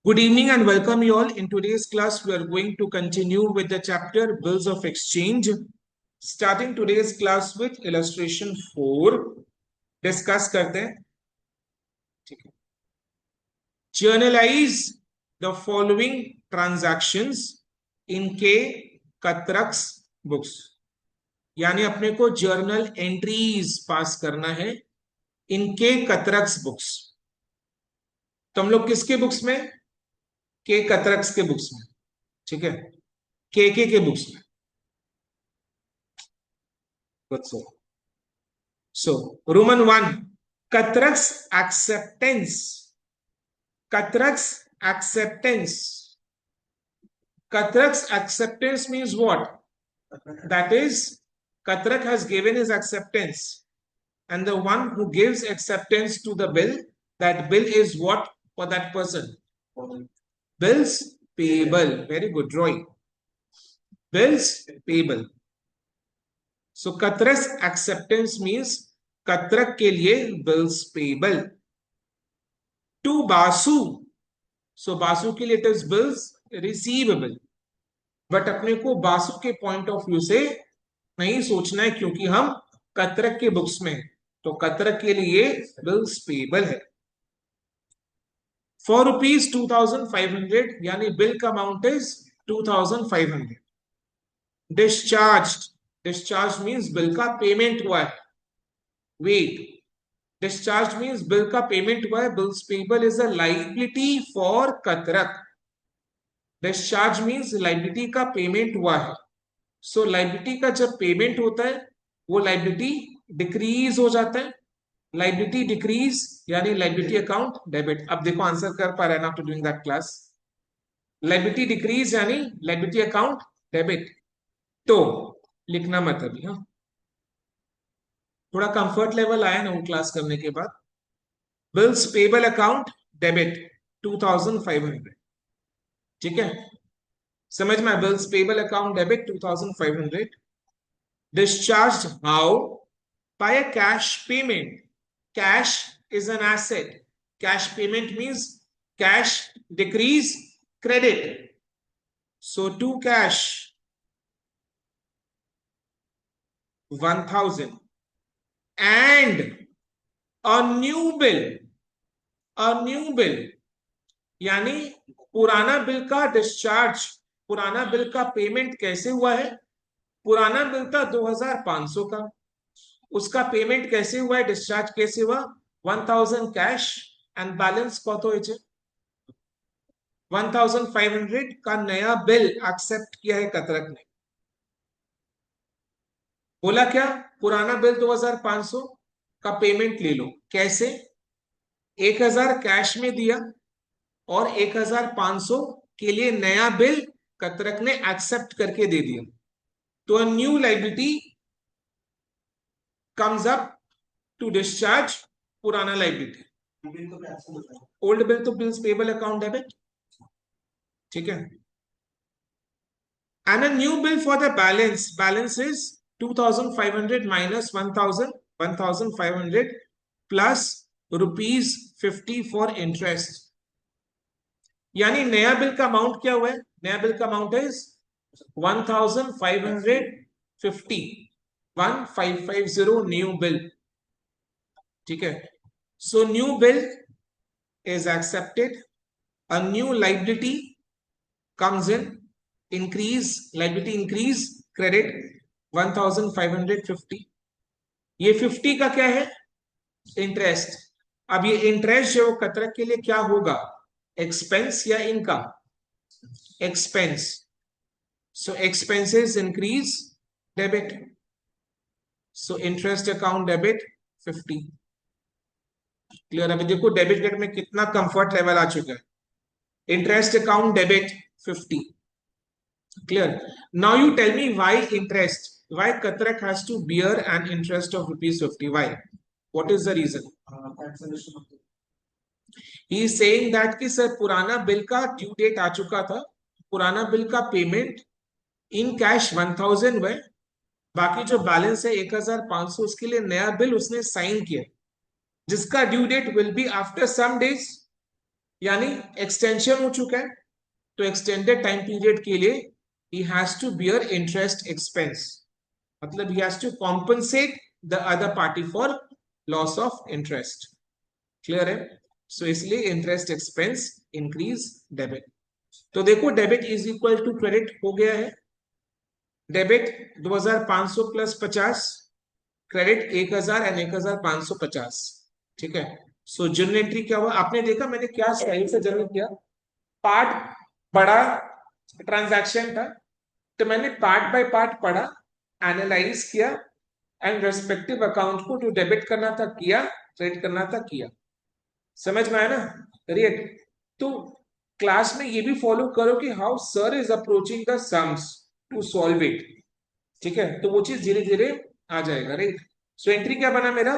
Good evening and welcome you all. In today's class, we are going to continue with the chapter Bills of Exchange. Starting today's class with illustration 4. Discuss करते हैं. ठीक है. Journalize the following transactions in K Katrax books. यानी अपने को journal entries pass करना है इनके कतरक्स बुक्स. तो हम लोग किसके बुक्स में? के कतरक्स के बुक्स में. ठीक है, के बुक्स में. So Roman 1, Katrax acceptance. Katrax acceptance. Katrax acceptance means what? That is, Katrak has given his acceptance, and the one who gives acceptance to the bill, that bill is what for that person? Bills payable. Very good drawing. Bills payable. So Katrak's acceptance means Katrak के लिए bills payable. To Basu. So Basu के लिए it is bills receivable. But अपने को बासु के point of view से नहीं सोचना है क्योंकि हम कतरक के बुक्स में, तो कतरक के लिए बिल्स पेबल है. फॉर ₹2,500 यानी बिल का amount is 2,500. Discharge means bill का पेमेंट हुआ है. वेट, डिस्चार्ज मींस बिल का पेमेंट हुआ है. Bills payable is a liability for Katarak. Discharge means liability का पेमेंट हुआ है. सो लायबिलिटी का जब पेमेंट होता है वो लायबिलिटी डिक्रीज हो जाता है. लायबिलिटी डिक्रीज यानी लायबिलिटी अकाउंट डेबिट. अब देखो आंसर कर पा रहे हैं ना after doing that class. Liability decrease यानी लायबिलिटी अकाउंट डेबिट. तो लिखना मत अभी. हाँ, थोड़ा कंफर्ट लेवल आया ना वो क्लास करने के बाद. Bills payable account debit 2,500. ठीक है, समझ में. Bills payable account debit 2,500. Discharged how? By a cash payment. Cash is an asset. Cash payment means cash decrease credit. So to cash 1,000 and a new bill. A new bill यानी पुराना bill का discharge, पुराना bill का payment कैसे हुआ है? पुराना bill था 2,500 का, उसका पेमेंट कैसे हुआ है? डिस्चार्ज कैसे हुआ? 1,000 कैश एंड बैलेंस कत हो 1,500 का नया बिल एक्सेप्ट किया है कतरक ने. बोला क्या? पुराना बिल 2,500 का पेमेंट ले लो. कैसे? 1,000 कैश में दिया और 1,500 के लिए नया बिल कतरक ने एक्सेप्ट करके दे दिया. तो a new liability comes up to discharge पुराना liability. ओल्ड बिल तो बिल्स पेबल अकाउंट डेबिट. ठीक है. And a new bill for the balance is 2,500 minus 1,500 plus ₹50 for interest. यानी नया बिल का अमाउंट क्या हुआ है? नया बिल का अमाउंट इज 1,550. 1,550 new bill. ठीक है. So new bill is accepted. A new liability comes in. Liability increase credit 1,550. ये 50 का क्या है? इंटरेस्ट. अब ये इंटरेस्ट जो कतरक के लिए क्या होगा? एक्सपेंस या income? Expense. So expenses increase debit. So interest account debit 50. Clear? अभी देखो डेबिट क्रेडिट में कितना कंफर्ट लेवल आ चुका है. Interest account debit 50. Clear? Now you tell me why interest, why Katarak has to bear an interest of ₹50. Why? What is the reason? He is saying that कि sir पुराना bill का due date आ चुका था, पुराना बिल का payment in cash 1,000 हुए, बाकी जो बैलेंस है 1,500 उसके लिए नया बिल उसने साइन किया जिसका due date will be after some days. यानी एक्सटेंशन हो चुका है, तो एक्सटेंडेड टाइम पीरियड के लिए he has to bear interest expense, मतलब he has to compensate the other party for loss of interest. Clear है? सो इसलिए इंटरेस्ट एक्सपेंस इंक्रीज डेबिट। तो देखो debit is equal to credit हो गया है। Debit 2500 plus 50, credit 1000 and 1550। ठीक है, सो जर्नल एंट्री क्या हुआ आपने देखा, मैंने क्या स्टाइल से जर्नल किया। पार्ट बड़ा ट्रांजैक्शन था, तो मैंने पार्ट बाय पार्ट पढ़ा, एनालाइज किया, एंड रेस्पेक्टिव अकाउंट को जो डेबिट करना था किया, क्रेडिट करना था किया। समझ में आया ना? राइट। तो क्लास में ये भी फॉलो करो कि how sir is approaching the sums to solve it. ठीक है, तो वो चीज धीरे धीरे आ जाएगा। राइट। सो एंट्री क्या बना मेरा,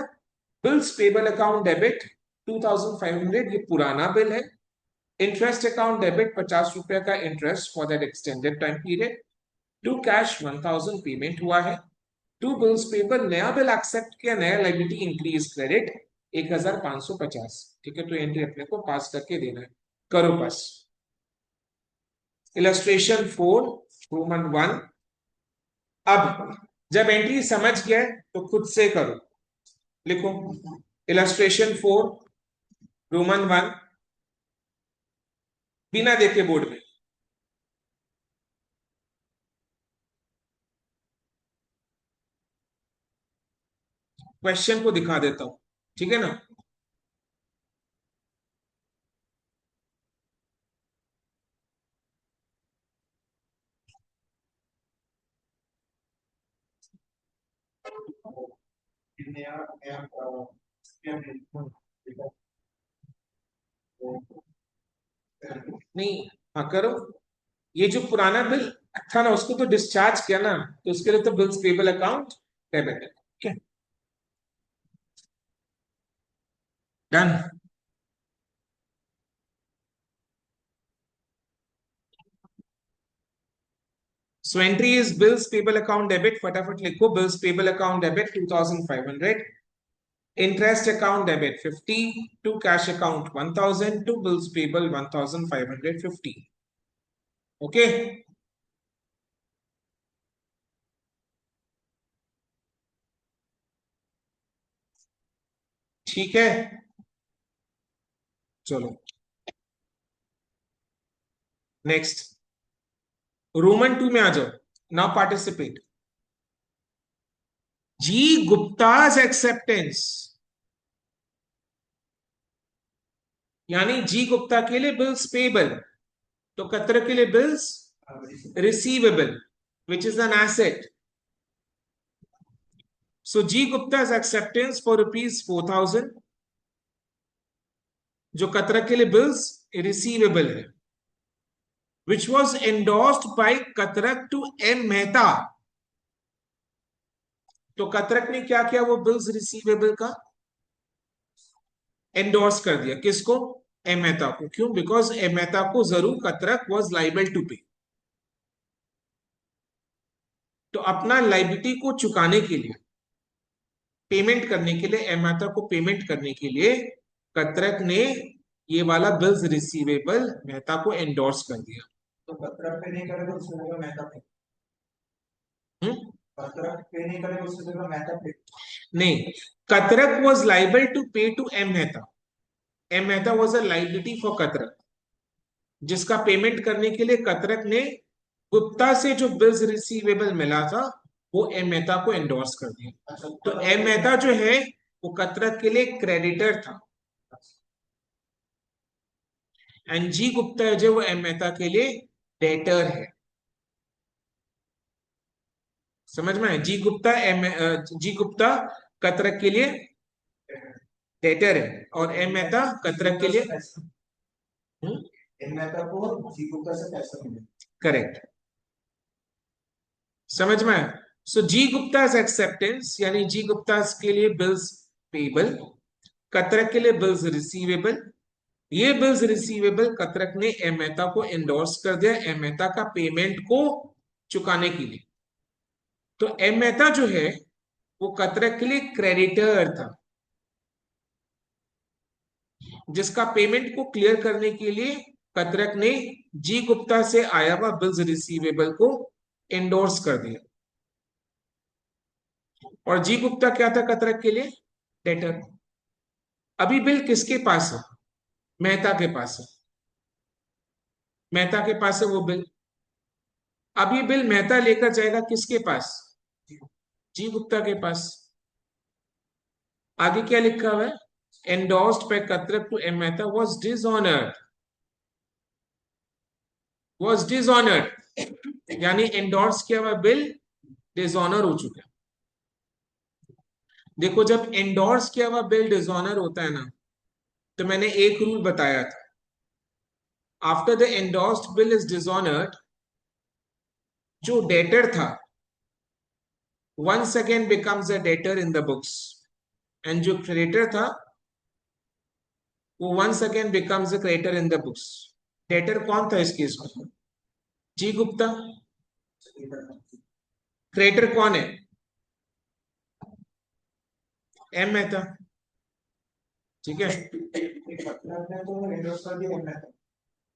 बिल्स पेबल अकाउंट डेबिट 2500, ये पुराना बिल है। इंटरेस्ट अकाउंट डेबिट 50 रुपए का interest for that extended time period. To cash 1000 payment हुआ है। टू बिल्स पेबल नया बिल एक्सेप्ट किया, नया लाइबिलिटी इंक्रीज क्रेडिट 1550। ठीक है, तो एंट्री अपने को पास करके देना है, करो पास। Illustration 4 Roman 1। अब जब एंट्री समझ गए तो खुद से करो, लिखो इलस्ट्रेशन 4 रोमन 1 बिना देखे बोर्ड में। क्वेश्चन को दिखा देता हूं, ठीक है ना। नहीं, हाँ करो। ये जो पुराना बिल था ना, उसको तो डिस्चार्ज किया ना, तो उसके लिए तो बिल्स पेबल अकाउंट डेबिट है। ठीक है, done. So entry is bills payable account debit, फटाफट लिखो, bills payable account debit 2500, interest account debit 50, to cash account 1000, to bills payable 1550। Okay, ठीक है, चलो नेक्स्ट रोमन 2 में आ जाओ। Now participate. G Gupta's acceptance, यानी जी गुप्ता के लिए बिल्स पेबल, तो कतर के लिए bills receivable, which is an asset. So G Gupta's acceptance for ₹4000, जो कतर के लिए बिल्स रिसीवेबल है, which was endorsed by Katarak to M Mehta. तो कतरक ने क्या किया, वो बिल्स रिसीवेबल का एंडोर्स कर दिया, किसको, एम मेहता को। क्यों, बिकॉज एम मेहता को जरूर कतरक वाज लाइबल टू पे। तो अपना लाइबिलिटी को चुकाने के लिए, पेमेंट करने के लिए, एम मेहता को पेमेंट करने के लिए कतरक ने ये वाला बिल्स रिसीवेबल मेहता को एंडोर्स कर दिया। तो कतरक पे नहीं करेगा उससे होगा मेहता पे। हम्म, कतरक पे नहीं करेगा उससे होगा मेहता पे। नहीं, Katarak was liable to pay to M Mehta. M Mehta was a liability for Katarak, जिसका पेमेंट करने के लिए कतरक ने गुप्ता से जो बिल्स रिसीवेबल मिला था वो एम मेहता को एंडोर्स कर दिया। तो एम मेहता जो है वो कतरक के लिए क्रेडिटर था, एंड जी गुप्ता जो वो एम मेहता के लिए डेटर है। समझ में आए? जी गुप्ता कतरक के लिए डेटर है, और एम मेहता कतरक के लिए एम मेहता को जी गुप्ता से पैसा मिले। करेक्ट, समझ में आया? सो जी गुप्ता एक्सेप्टेंस, यानी जी गुप्ता के लिए बिल्स पेबल, कतरक के लिए बिल्स रिसीवेबल। ये बिल्स रिसीवेबल कतरक ने एम मेहता को एंडोर्स कर दिया एम मेहता का पेमेंट को चुकाने के लिए। तो एम मेहता जो है वो कतरक के लिए क्रेडिटर था, जिसका पेमेंट को क्लियर करने के लिए कतरक ने जी गुप्ता से आया हुआ बिल्स रिसीवेबल को एंडोर्स कर दिया। और जी गुप्ता क्या था कतरक के लिए? डेटर। अभी बिल किसके पास है? मेहता के पास है। मेहता के पास है वो बिल। अभी बिल मेहता लेकर जाएगा किसके पास? जी गुप्ता के पास। आगे क्या लिखा हुआ है? Endorsed by Katarak to M Mehta was dishonoured. Was dishonoured यानी एंडोर्स किया हुआ बिल डिसऑनर हो चुका है। देखो जब एंडोर्स किया हुआ बिल डिसऑनर होता है ना, तो मैंने एक रूल बताया था, after the endorsed bill is dishonoured, जो डेटर था once again becomes a debtor in the books, and जो क्रेडिटर था वो once again becomes a creditor in the books। Debtor कौन था इस केस में? जी गुप्ता। क्रेडिटर कौन है? एम मेहता। ठीक है। कतरक ने तो एंडोर्स कर दिया एम मेहता,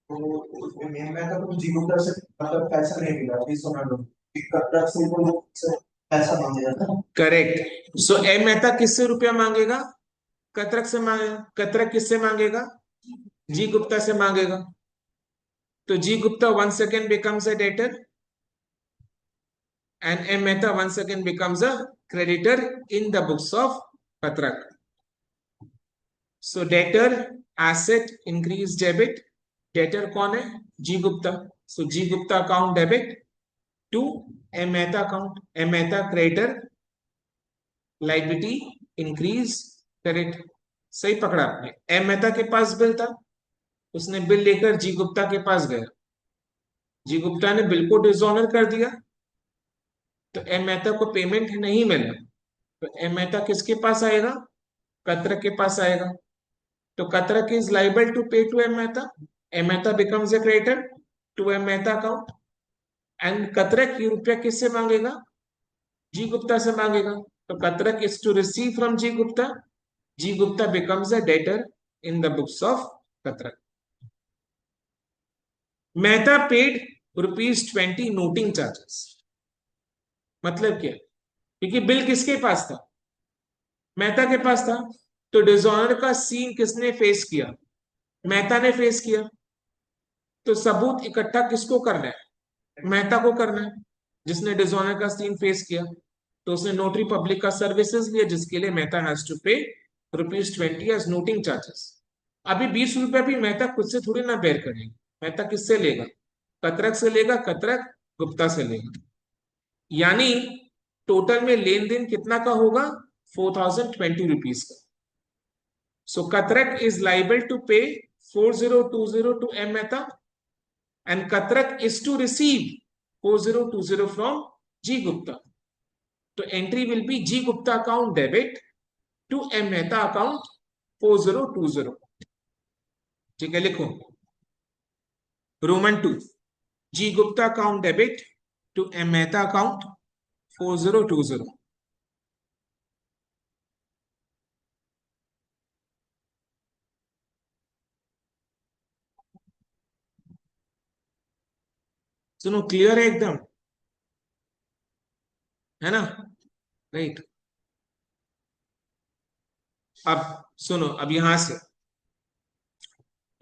तो एम मेहता को जी गुप्ता से मतलब पैसा नहीं मिला, 20 डॉलर कतरक से तो पैसा मांगा था। करेक्ट। सो एम मेहता किससे रुपया मांगेगा? कतरक से मांगेगा। कतरक किससे मांगेगा? जी गुप्ता से मांगेगा। तो जी Gupta once again becomes a debtor and M Mehta once again becomes a creditor in the books of Patrak. So debtor asset increase debit. Debtor कौन है? G Gupta. So ji Gupta account debit to M Mehta account. M Mehta creditor liability increase credit। सही पकड़ा आपने। M Mehta के पास bill था, उसने bill लेकर जी गुप्ता के पास गया, जी गुप्ता ने बिल को डिसऑनर कर दिया, तो एम मेहता को पेमेंट नहीं मिला, तो एम मेहता किसके पास आएगा? कतरक के पास आएगा। तो Katarak is liable to pay to M Mehta. M Mehta becomes a creditor to M Mehta account, and Katarak ये रुपया किससे मांगेगा? जी गुप्ता से मांगेगा। तो Katarak is to receive from G Gupta. G Gupta becomes a debtor in the books of Katarak. Mehta paid ₹20 noting charges. मतलब क्या? क्योंकि बिल किसके पास था? मेहता के पास था। तो डिसऑनर का सीन किसने फेस किया? मेहता ने फेस किया। तो सबूत इकट्ठा किसको करना है? मेहता को करना है, जिसने डिसऑनर का सीन फेस किया। तो उसने नोटरी पब्लिक का सर्विसेज लिया, जिसके लिए मेहता हैज टू पे ₹20 एज नोटिंग चार्जेस। अभी ₹20 भी मेहता खुद से थोड़ी ना बेयर करेगा। मेहता किससे लेगा? कतरक से लेगा। कतरक गुप्ता से लेगा। यानी टोटल में लेन देन कितना का होगा? ₹4020 का। So Katrak is liable to pay 4020 to M Mehta, and Katrak is to receive 4020 from G Gupta. So entry will be G Gupta account debit to M Mehta account 4020। ठीक है, लिखो Roman 2, G Gupta account debit to M Mehta account 4020। सुनो, clear है एकदम? है ना? Right. अब सुनो, अब यहां से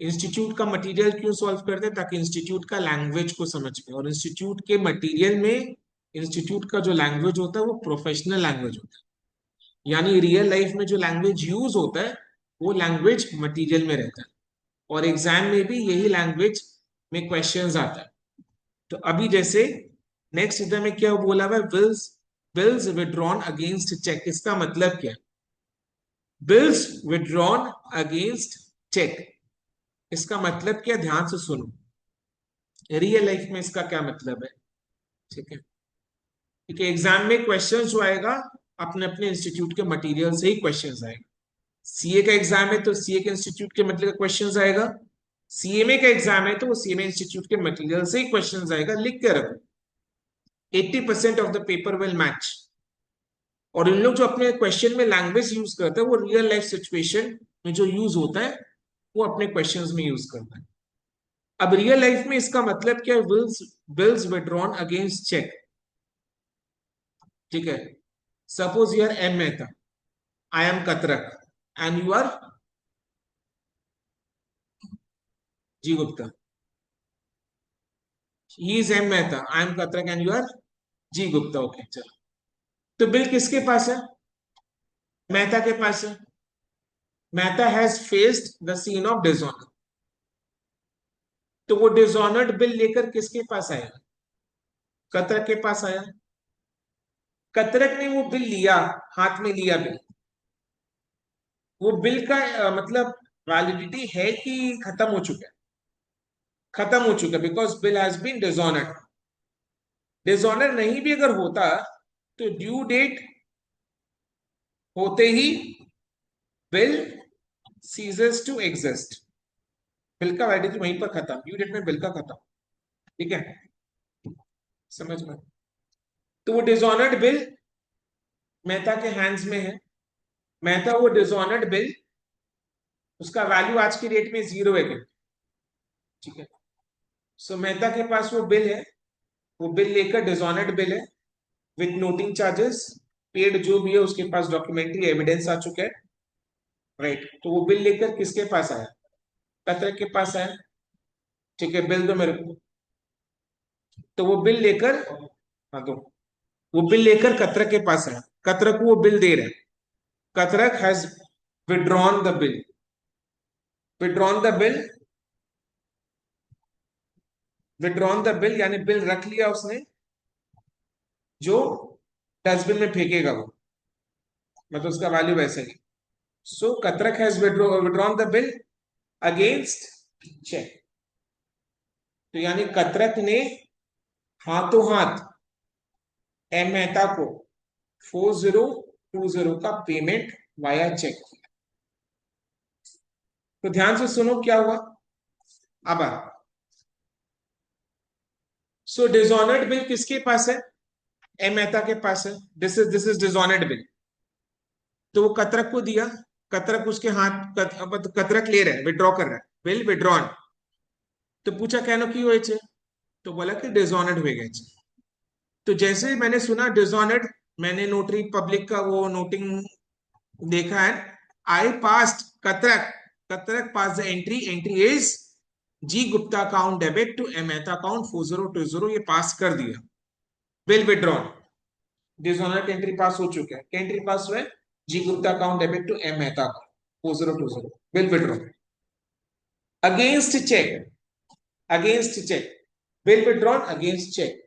इंस्टीट्यूट का मटेरियल क्यों सॉल्व करते हैं? ताकि इंस्टीट्यूट का लैंग्वेज को समझ में, और इंस्टीट्यूट के मटेरियल में इंस्टीट्यूट का जो लैंग्वेज होता है वो प्रोफेशनल लैंग्वेज होता है। यानी रियल लाइफ में जो लैंग्वेज यूज होता है वो लैंग्वेज मटेरियल में रहता है, और एग्जाम में भी यही लैंग्वेज में क्वेश्चंस आता है। तो अभी जैसे नेक्स्ट इधर में क्या बोला हुआ है? Bills bills withdrawn against cheque. इसका मतलब क्या है? बिल्स विड्रॉन अगेंस्ट चेक, इसका मतलब क्या? ध्यान से सुनो, रियल लाइफ में इसका क्या मतलब है। ठीक है, क्योंकि एग्जाम में क्वेश्चन जो आएगा अपने अपने इंस्टीट्यूट के मटेरियल से ही क्वेश्चन आएगा। सीए का एग्जाम है तो सीए के इंस्टीट्यूट के मटेरियल का क्वेश्चन आएगा। सीएमए का एग्जाम है तो वो सीएमए इंस्टीट्यूट के मटेरियल से ही क्वेश्चन आएगा। लिख के रखो, 80% of the paper will match. और इन लोग जो अपने क्वेश्चन में लैंग्वेज यूज करते हैं वो रियल लाइफ सिचुएशन में जो यूज होता है वो अपने क्वेश्चंस में यूज करना है। अब रियल लाइफ में इसका मतलब क्या है? Bills bills withdrawn against cheque, ठीक है। Suppose you are M Mehta, I am Katarak, and you are G Gupta. He is M Mehta, I am Katarak, and you are G Gupta. Okay चलो, तो बिल किसके पास है? मेहता के पास है। Mehta has faced the scene of dishonour, तो वो डिसऑनर्ड बिल लेकर किसके पास आया? कतरक के पास आया। कतरक ने वो बिल लिया, हाथ में लिया बिल। वो बिल का मतलब वैलिडिटी है कि खत्म हो चुका है? खत्म हो चुका है, because bill has been dishonoured. Dishonour नहीं भी अगर होता तो ड्यू डेट होते ही bill ceases to exist. Bill का वैलिडिटी वहीं पर खत्म, ड्यू डेट में बिल का खत्म, ठीक है, समझ में। तो वो डिसऑनर्ड बिल मेहता के हैंड्स में है। मेहता वो डिसऑनर्ड बिल, उसका वैल्यू आज की डेट में 0 है क्या? ठीक है। सो मेहता के पास वो बिल है, वो बिल लेकर डिसऑनर्ड बिल है विथ नोटिंग चार्जेस पेड, जो भी है उसके पास डॉक्यूमेंट्री एविडेंस आ चुका है, राइट। तो वो बिल लेकर किसके पास आया? कतरक के पास आया, ठीक है। बिल दो मेरे को, तो वो बिल लेकर, हाँ दो, वो बिल लेकर कतरक के पास आया। कतरक को वो बिल दे रहे हैं। Katarak has withdrawn the bill. Withdrawn the bill, withdrawn the bill यानी बिल रख लिया उसने, जो डस्टबिन में फेंकेगा वो, मतलब उसका वैल्यू वैसे ही। So Katarak has withdrawn the bill against cheque, तो यानी कतरक ने हाथों हाथ एम मेहता को 4020 का पेमेंट वाया चेक किया। तो ध्यान से सुनो क्या हुआ। अब सो डिसऑनर्ड बिल किसके पास है? एम मेहता के पास है। दिस इज डिसऑनर्ड बिल, तो वो कतरक को दिया। कतरक उसके हाथ कतरक ले रहा है, विड्रॉ कर रहा है, बिल विड्रॉन। तो पूछा कहनो की हुए छे? तो बोला कि डिसऑनर्ड हो गए छे। तो जैसे मैंने सुना डिसऑनर्ड, मैंने नोटरी पब्लिक का वो नोटिंग देखा है। I passed Katrak, Katrak pass the entry, entry is G Gupta account debit to M Mehta account 4020, ये पास कर दिया। Bill withdrawn, dishonour entry pass हो चुका है। एंट्री पास हुआ है, G Gupta account debit to M Mehta 4020, bill withdrawn against cheque, against cheque, bill withdrawn against cheque.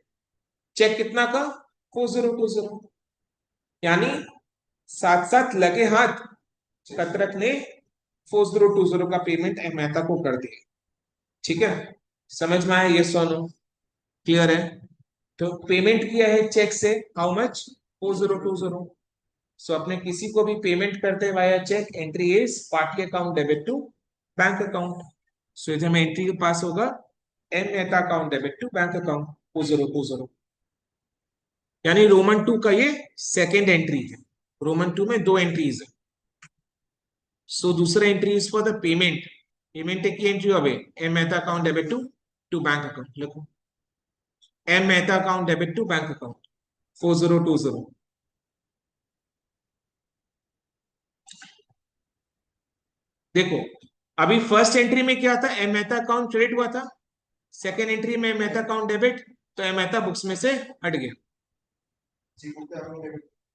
Cheque कितना का? 4020, यानी साथ साथ लगे हाथ कतरक ने 4020 का पेमेंट एम मेहता को कर दिया, ठीक है। समझ में आया? ये सोनो क्लियर है? तो पेमेंट किया है चेक से, हाउ मच? 4020। सो अपने किसी को भी पेमेंट करते हैं via cheque, entry is party account debit to bank account. So इधर में एंट्री के पास होगा M Mehta account debit to bank account 4020, यानी रोमन 2 का ये सेकेंड एंट्री है। रोमन 2 में 2 एंट्रीज है। सो दूसरा entry is for the payment, payment की एंट्री হবে M Mehta account debit to bank account. लिखो M Mehta account debit to bank account 4020। देखो अभी फर्स्ट एंट्री में क्या था? एम मेहता अकाउंट क्रेडिट हुआ था, सेकेंड एंट्री में मेहता अकाउंट डेबिट, तो एम मेहता बुक्स में से हट गया,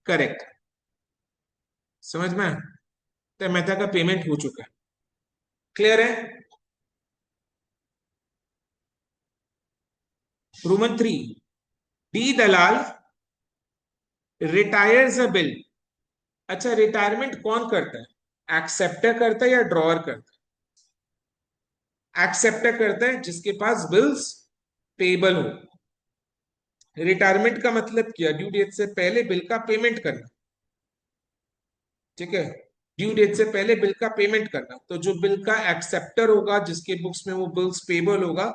करेक्ट। समझ में? तो एम मेहता का पेमेंट हो चुका है, क्लियर है? रोमन 3, डी दलाल रिटायर्स अ बिल। अच्छा, रिटायरमेंट कौन करता है? एक्सेप्टर करता है या ड्रॉअर करता है? एक्सेप्टर करता है, जिसके पास बिल्स पेबल हो। रिटायरमेंट का मतलब क्या? ड्यू डेट से पहले बिल का पेमेंट करना, ठीक है। ड्यू डेट से पहले बिल का पेमेंट करना, तो जो बिल का एक्सेप्टर होगा, जिसके बुक्स में वो बिल्स पेबल होगा,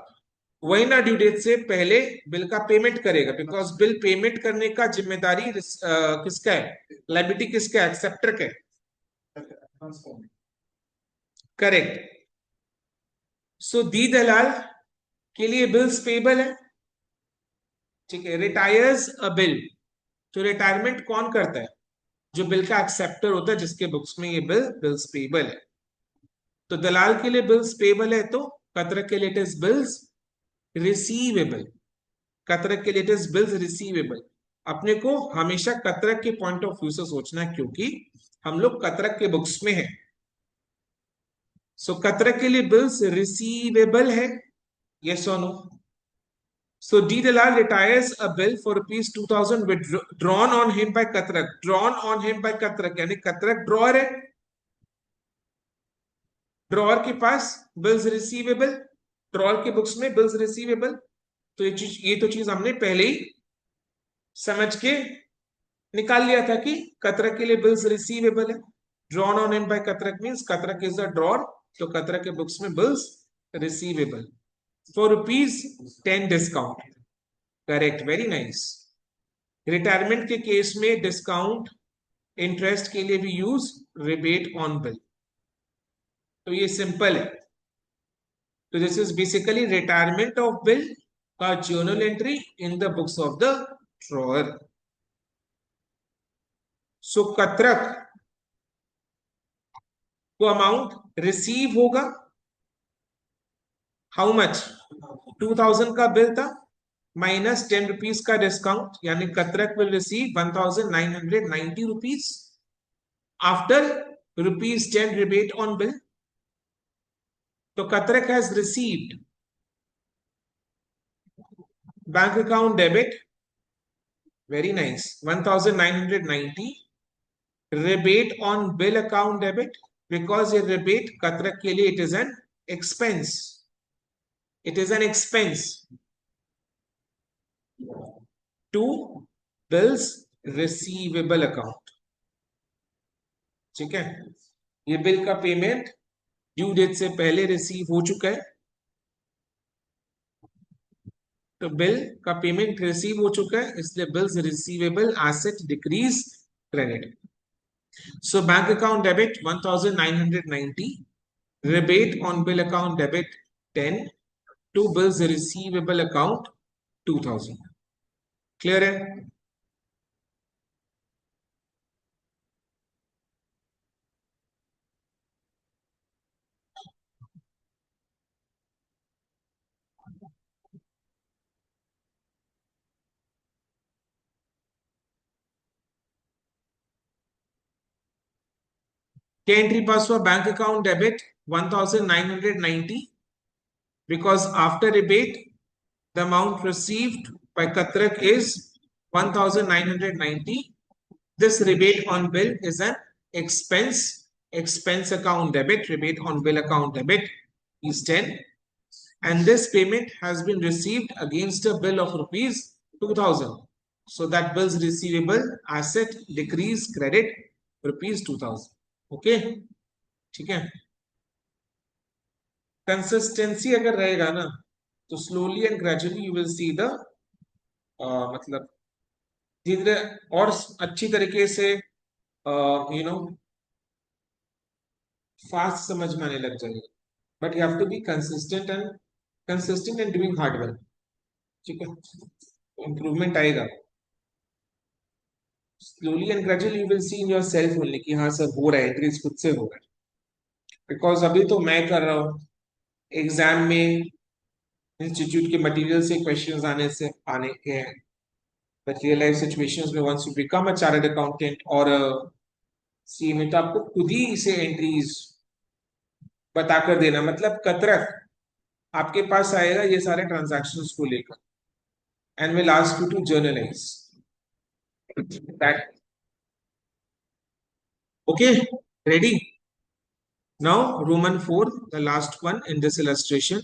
वही ना ड्यू डेट से पहले बिल का पेमेंट करेगा, बिकॉज बिल पेमेंट करने का जिम्मेदारी किसका है? लायबिलिटी किसका है? एक्सेप्टर का है, करेक्ट। सो दी दलाल के लिए बिल्स पेबल है, ठीक है। रिटायर्स अ बिल, तो रिटायरमेंट कौन करता है? जो बिल का एक्सेप्टर होता है, जिसके बुक्स में ये बिल्स पेबल है। तो दलाल के लिए बिल्स पेबल है, तो कतरक के लिए इट इज बिल्स रिसीवेबल। कतरक के लिए इट इज बिल्स रिसीवेबल। अपने को हमेशा कतरक के पॉइंट ऑफ व्यू से सोचना है, क्योंकि हम लोग कतरक के बुक्स में हैं। सो कतरक के लिए बिल्स रिसीवेबल है, यस और no? So D. Dalal retires a bill for rupees 2000 drawn on him by Katrak. Drawn on him by Katrak यानी Katrak ड्रॉअर है, ड्रॉअर के पास बिल्स रिसीवेबल, ड्रॉअर के बुक्स में बिल्स रिसीवेबल। तो ये तो चीज हमने पहले ही समझ के निकाल लिया था कि कतरक के लिए बिल्स रिसीवेबल है। Drawn on him by Katrak means Katrak is a drawer, तो कतरक के बुक्स में bills receivable for ₹10 discount. Correct, very nice. Retirement के केस में डिस्काउंट इंटरेस्ट के लिए भी यूज रिबेट ऑन बिल, तो ये सिंपल है। तो this is basically retirement of bill का journal entry in the books of the drawer. So Katrak को अमाउंट रिसीव होगा, हाउ मच? 2000 का बिल था, माइनस 10 रुपीज का डिस्काउंट, यानी Katrak will receive 1990 rupees after ₹10 rebate on bill. So Katrak has received bank account debit, very nice, 1990 rebate on bill account debit, because ये rebate Katrak के लिए it is an expense, it is an expense to bills receivable account, ठीक है। ये bill का payment due date से पहले receive हो चुका है, तो बिल का पेमेंट रिसीव हो चुका है, इसलिए bills receivable asset decrease credit. So bank account debit 1990, rebate on bill account debit 10 to bills receivable account 2000। Clear है? क्या एंट्री पास हुआ? Bank account debit 1990, because after rebate the amount received by Katrak is 1990. This rebate on bill is an expense, expense account debit, rebate on bill account debit is 10, and this payment has been received against a bill of ₹2000. So that bill's receivable asset decrease credit ₹2000. Okay, ठीक है। Consistency अगर रहेगा ना, तो slowly and gradually you will see the मतलब धीरे धीरे और अच्छी तरीके से यू नो फास्ट समझ में आने लग जाएगा। But you have to be consistent and doing hard work, ठीक है, इंप्रूवमेंट आएगा। Slowly and gradually you will see in yourself only कि हाँ सर हो रहा है, एंट्रीज खुद से हो रहा है। बिकॉज अभी तो मैं कर रहा हूँ, एग्जाम में इंस्टीट्यूट के मटेरियल से क्वेश्चंस आने के हैं, बट रियल लाइफ सिचुएशंस में once you become a chartered accountant और सी में, तो आपको खुद ही इसे एंट्रीज बताकर देना, मतलब कतरक आपके पास आएगा ये सारे ट्रांजैक्शंस को लेकर and will ask you to journalize that. Okay, ready? Now Roman 4, the last one in this illustration,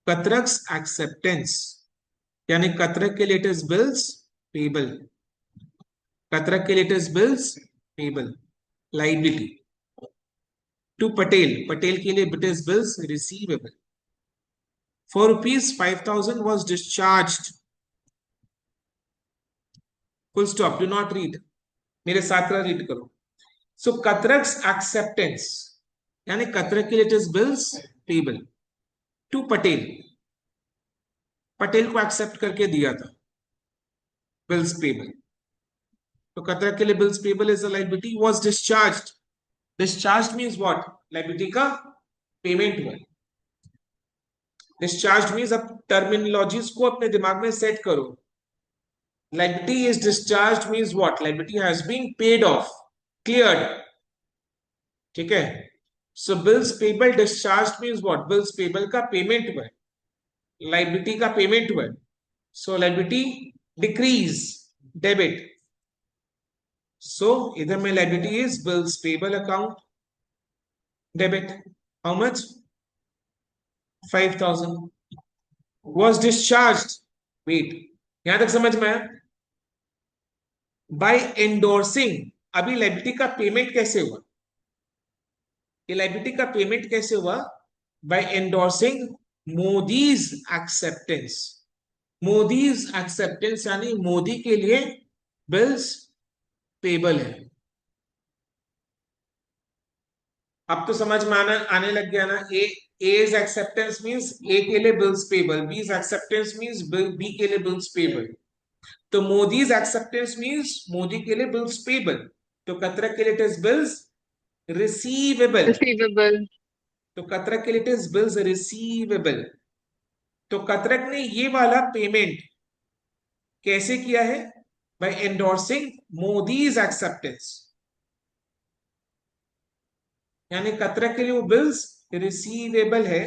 Katrak's acceptance, यानी कतरक के लिए it is bills payable, कतरक के लिए it is bills payable, liability to Patel, Patel के लिए it is bills receivable, for ₹5000 was discharged, full stop, do not read, मेरे साथ read करो। सो कतरक्स एक्सेप्टेंस यानी कतरक के लिए it is bills payable, to Patel, Patel को एक्सेप्ट करके दिया था बिल्स पेबल। तो कतरक के लिए bills payable is a liability, was discharged. Discharge means what, liability का पेमेंट हुआ। डिस्चार्ज मीन्स, अब टर्मिनोलॉजीज को अपने दिमाग में सेट करो। Liability is discharge means what, liability has been paid off, cleared, ठीक है। So bills payable discharge means what, bills payable का पेमेंट हुआ, लाइबिलिटी का पेमेंट हुआ। So liability decrease, debit. So इधर में liability is bills payable account, debit. How much, 5000 was discharged. Wait, यहां तक समझ में आया? बाय एंडोर्सिंग, अभी लाइबिलिटी का पेमेंट कैसे हुआ, ये लाइबिलिटी का पेमेंट कैसे हुआ, by endorsing Modi's acceptance. Modi's acceptance यानी मोदी के लिए बिल्स पेबल है। अब तो समझ में आने लग गया ना। एज एक्सेप्टेंस मींस ए के लिए बिल्स पेबल, बीज एक्सेप्टेंस मींस बी के लिए बिल्स पेबल। तो मोदीज एक्सेप्टेंस मींस मोदी के लिए बिल्स पेबल। तो कतरक के लिए it is bills receivable. Receivable. तो कतरक के लिए इट इज बिल्स रिसीवेबल। तो कतरक ने ये वाला पेमेंट कैसे किया है, बाय एंडोर्सिंग मोदीज एक्सेप्टेंस, यानी कतरक के लिए वो बिल्स रिसीवेबल है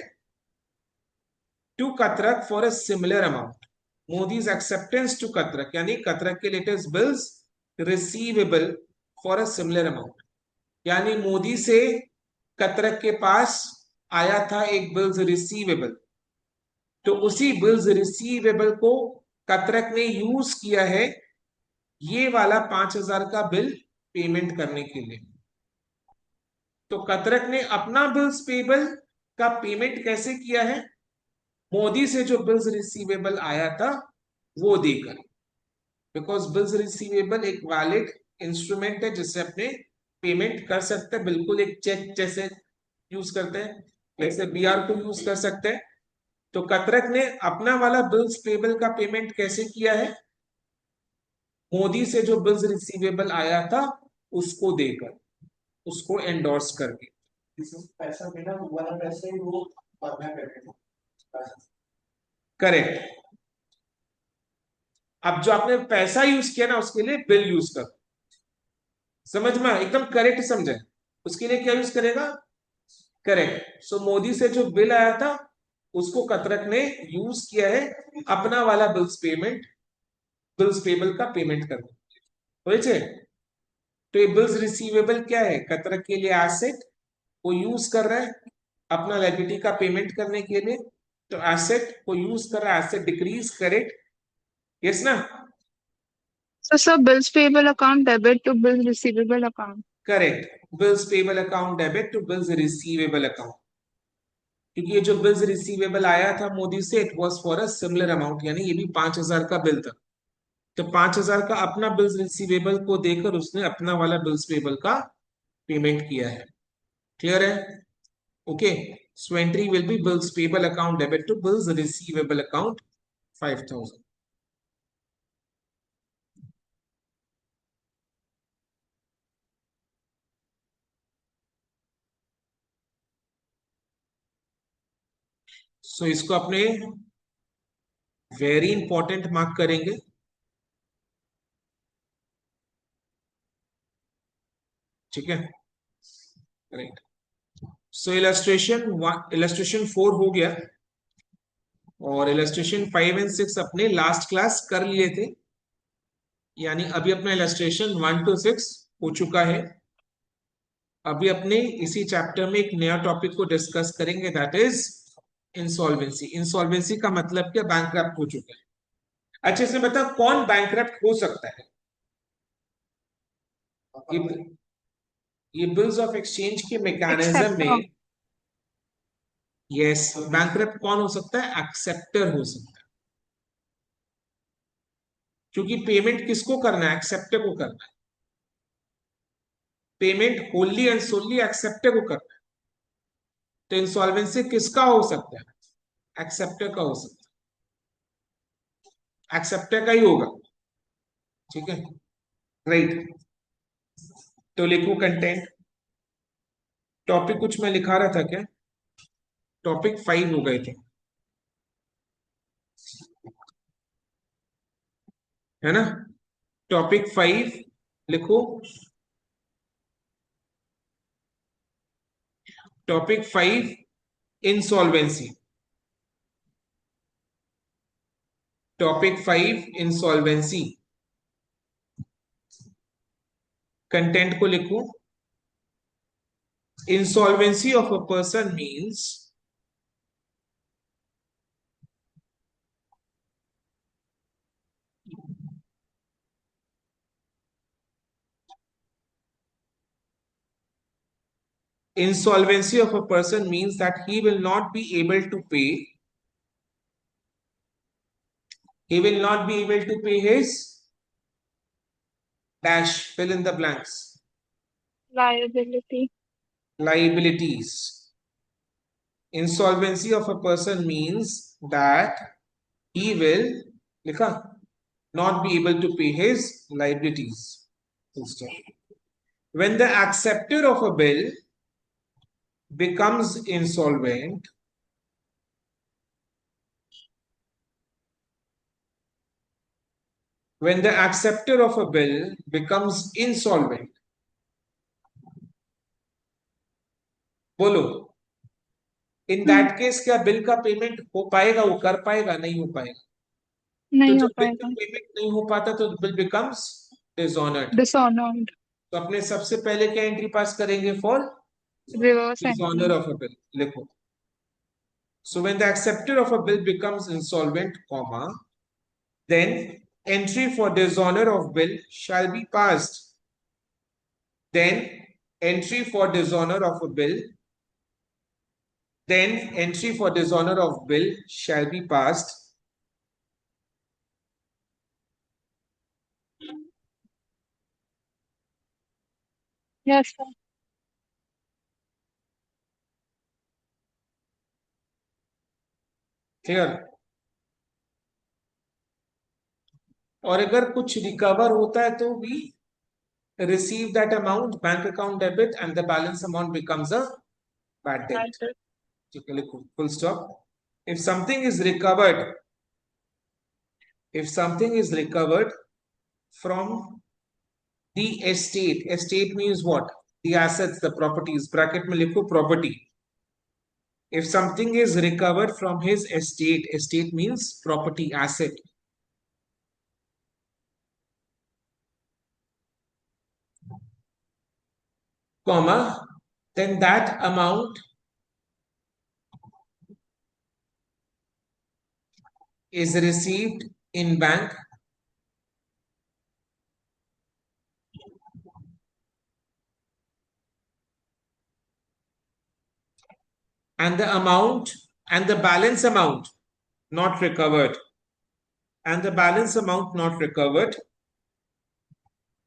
to Katrak for a similar amount. Modi's acceptance to Katrak, यानी कतरक के लिए it is bills receivable for a similar amount, यानी मोदी से कतरक के पास आया था एक बिल्स रिसीवेबल, तो उसी बिल्स रिसीवेबल को कतरक ने यूज किया है ये वाला 5000 का बिल पेमेंट करने के लिए। तो कतरक ने अपना बिल्स पेबल का पेमेंट कैसे किया है, मोदी से जो बिल्स रिसीवेबल आया था वो देकर। बिकॉज बिल्स रिसीवेबल एक वैलिड इंस्ट्रूमेंट है जिससे अपने पेमेंट कर सकते हैं, बिल्कुल एक चेक जैसे यूज करते हैं, जैसे बीआर को यूज कर सकते हैं। तो कतरक ने अपना वाला बिल्स पेबल का पेमेंट कैसे किया है, मोदी से जो बिल्स रिसीवेबल आया था उसको देकर, उसको एंडोर्स करके। पैसा बिना वाला पैसे ही वो भरना पड़ेगा। करेक्ट। अब जो आपने पैसा यूज किया ना उसके लिए बिल यूज कर, समझ में एकदम करेक्ट समझे, उसके लिए क्या यूज करेगा, करेक्ट। सो मोदी से जो बिल आया था उसको कतरक ने यूज किया है अपना वाला बिल्स पेमेंट, बिल्स पेबल का पेमेंट करने। तो ये बिल्स रिसीवेबल क्या है, कतरक के लिए एसेट को यूज कर रहा है अपना लायबिलिटी का पेमेंट करने के लिए। तो एसेट को यूज कर रहा है, एसेट डिक्रीज, करेक्ट, यस ना, So, sir, bills payable account debit to bills receivable account. Correct. Bills payable account debit to bills receivable account, क्योंकि ये जो बिल्स रिसीवेबल आया था मोदी से it was for a similar amount, यानी ये भी 5000 का बिल था। तो 5000 का अपना बिल्स रिसीवेबल को देकर उसने अपना वाला बिल्स पेबल का पेमेंट किया है। क्लियर है, okay. So entry will be bills payable account debit to bills receivable account 5000। So इसको अपने वेरी इंपॉर्टेंट मार्क करेंगे, ठीक है, राइट। सो इलस्ट्रेशन 4 हो गया और इलस्ट्रेशन 5 एंड 6 अपने लास्ट क्लास कर लिए थे, यानी अभी अपना इलस्ट्रेशन 1 to 6 हो चुका है। अभी अपने इसी चैप्टर में एक नया टॉपिक को डिस्कस करेंगे, दैट इज इंसॉल्वेंसी। इंसॉल्वेंसी का मतलब क्या, बैंकक्रप्ट हो चुका है। अच्छे से बता कौन बैंकक्रप्ट हो सकता है, ये ये बिल्स ऑफ एक्सचेंज के मैकेनिज्म Acceptor. में, यस, बैंकक्रप्ट कौन हो सकता है, एक्सेप्टर हो सकता है, क्योंकि पेमेंट किसको करना है, एक्सेप्टर को करना है। Payment wholly and solely acceptor को करना है। तो इंसॉल्वेंसी किसका हो सकता है, एक्सेप्टर का हो सकता है, एक्सेप्टर का ही होगा, ठीक है, राइट। तो लिखो कंटेंट। टॉपिक कुछ मैं लिखा रहा था क्या? टॉपिक 5 हो गए थे, है ना? टॉपिक 5 लिखो। Topic 5 insolvency. Topic 5 insolvency. Content को लिखो। Insolvency of a person means insolvency of a person means that he will not be able to pay. He will not be able to pay his dash, fill in the blanks, Liability. liabilities. Insolvency of a person means that he will likha, not be able to pay his liabilities. When the acceptor of a bill becomes insolvent, when the acceptor of a bill becomes insolvent, बोलो, in that case क्या bill का payment हो पाएगा? वो कर पाएगा? नहीं हो पाएगा। तो नहीं हो जब बिल का पाएगा। पेमेंट नहीं हो पाता तो बिल बिकम्स डिसऑनर्ड। Dishonored. तो अपने सबसे पहले क्या एंट्री पास करेंगे? For Reverse dishonour entry. Of a bill लिखो। So when the acceptor of a bill becomes insolvent, comma, then entry for dishonor of bill shall be passed. Then entry for dishonor of a bill. Then entry for dishonor of bill shall be passed. Yes, sir. Clear? और अगर कुछ recover होता है तो भी receive that amount, bank account debit, and the balance amount becomes a bad debt. Full stop. If something is recovered, if something is recovered from the estate, estate means what? The assets, the properties. Bracket में लिखो property. If something is recovered from his estate, estate means property, asset. Comma, then that amount is received in bank and the amount and the balance amount not recovered and the balance amount not recovered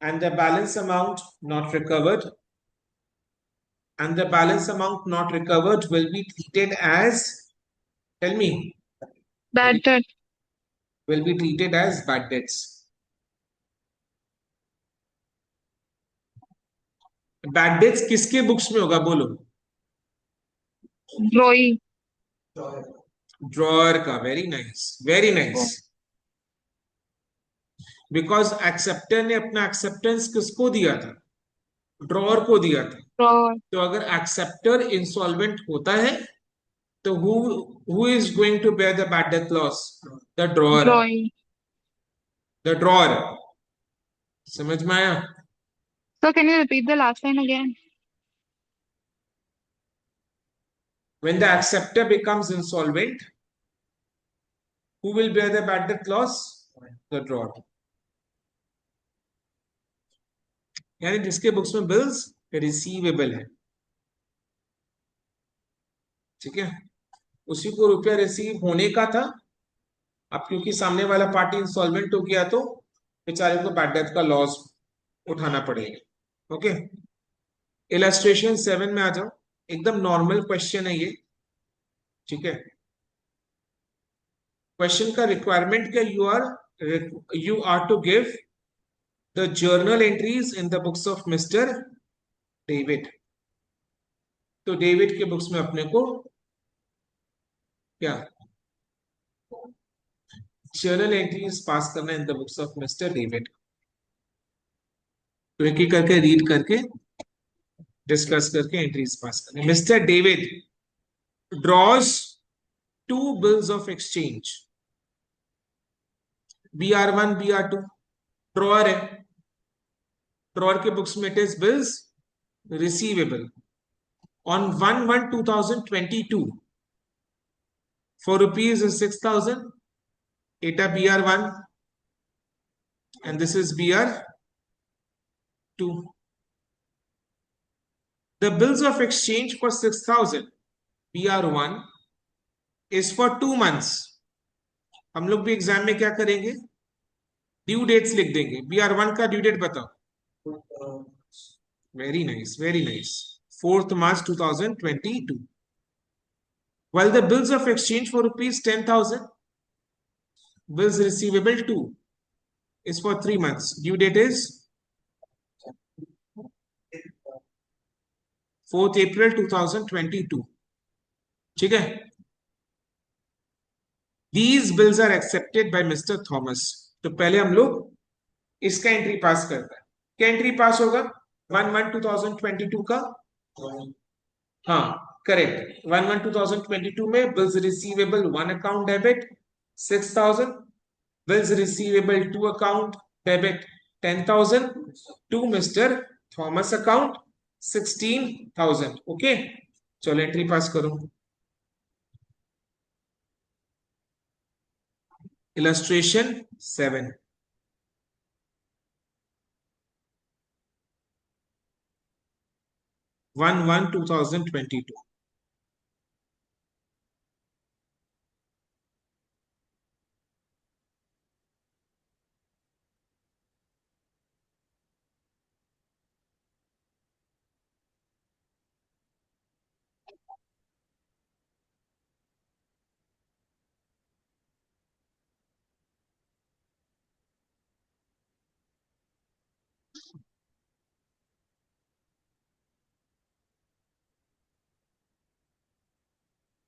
and the balance amount not recovered and the balance amount not recovered will be treated as, tell me, Bad debt. will be treated as bad debts. Bad debts किसके books में होगा? बोलो। Drawing. Drawer का। Very nice, very nice. Because acceptor ने अपना acceptance किसको दिया था? ड्रॉअर को दिया था। Drawer. तो अगर एक्सेप्टर इंसॉल्वेंट होता है तो who is going to bear the bad debt loss? The drawer. Drawing. The drawer. समझ में आया? So can you repeat the last line again? When the acceptor becomes insolvent, who will bear the bad debt loss? The drawer. यानी जिसके books में bills receivable है, ठीक है, उसी को रुपया रिसीव होने का था। अब क्योंकि सामने वाला पार्टी इंसॉल्वेंट हो गया तो बेचारे को बैड डेट का लॉस उठाना पड़ेगा। ओके, इलस्ट्रेशन 7 में आ जाओ। एकदम नॉर्मल क्वेश्चन है ये, ठीक है। क्वेश्चन का रिक्वायरमेंट क्या, you are to give the journal entries in the books of mister David. तो डेविड के बुक्स में अपने को क्या जर्नल एंट्रीज पास करना in the books of mister David. तो एक एक करके रीड करके डिस्कस करके एंट्रीज पास करनी। Mister David draws two bills of exchange, BR1 BR2 drawer है, ड्रॉअर के बुक्स में it is bills receivable on 1/1/2022 for rupees 6,000, eta BR1 and this is BR2. The bills of exchange for 6,000 BR1 is for 2 months. हम लोग भी exam में क्या करेंगे, due dates लिख देंगे। BR1 का ड्यू डेट बताओ। Very nice, very nice, 4th March 2022. While the bills of exchange for rupees 10,000, bills receivable 2 is for 3 months. Due date is 4th April 2022. ठीक है। These bills are accepted by Mr. Thomas. तो पहले हम लोग इसका entry पास करते हैं। क्या एंट्री पास होगा 1/1/2022 का? हाँ करेक्ट, 1/1/2022 में bills receivable 1 account debit 6,000, bills receivable 2 account debit 10,000, to Mister Thomas account 16,000। Okay, चलो एंट्री पास करो। इलस्ट्रेशन 7, 1/1/2022।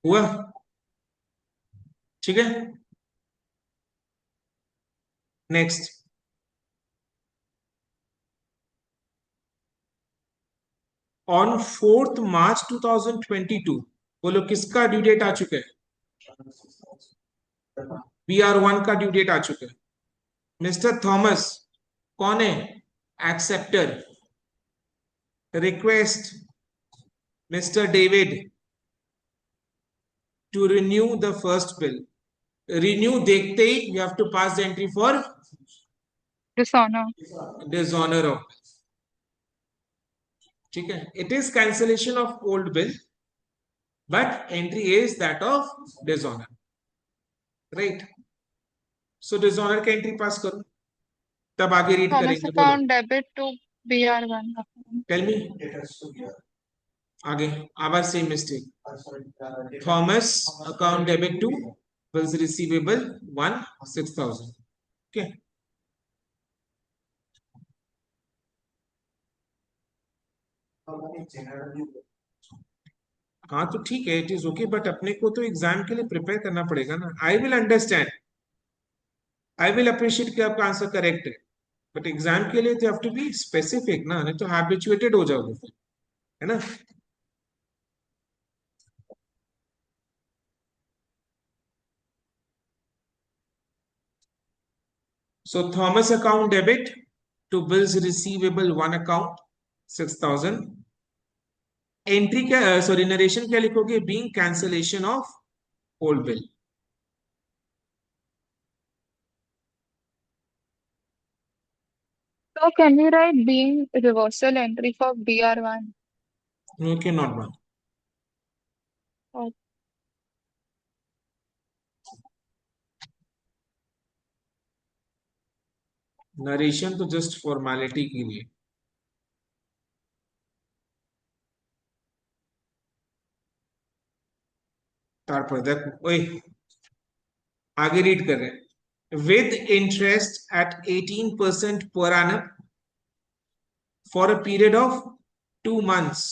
हुआ? ठीक है, नेक्स्ट। ऑन 4th March 2022 बोलो किसका ड्यू डेट आ चुका है? BR1 का ड्यू डेट आ चुका है। मिस्टर थॉमस कौन है? Acceptor. Request Mr David to renew the first bill. Renew देखते ही you have to pass the entry for Dishonor. Dishonour of, ठीक है। It is cancellation of old bill but entry is that of dishonour, right. So dishonour का entry pass करो, तब आगे read Thomas करेंगे। बोलो, account debit to BR1 account. Tell me It has to be आगे। आवाज से mistake. sorry, Thomas account debit to bills receivable 1 6,000। Okay, generally हाँ तो ठीक है, इट इज ओके, बट अपने को तो एग्जाम के लिए प्रिपेयर करना पड़ेगा ना। I will understand, I will appreciate कि आपका आंसर करेक्ट है, बट एग्जाम के लिए तो हैव टू बी स्पेसिफिक ना, नहीं तो हैबिचुएटेड हो जाओगे फिर, है ना। So Thomas account debit to bills receivable 1 account 6,000। Entry क्या, सॉरी नरेशन क्या लिखोगे? Being cancellation of old bill. So can we write being reversal entry for BR1? Okay, not one. Or narration तो just formality के लिए। তারপরে দেখো ওই आगे रीड कर रहे हैं, विद इंटरेस्ट एट 18% पर annum for a period of 2 months।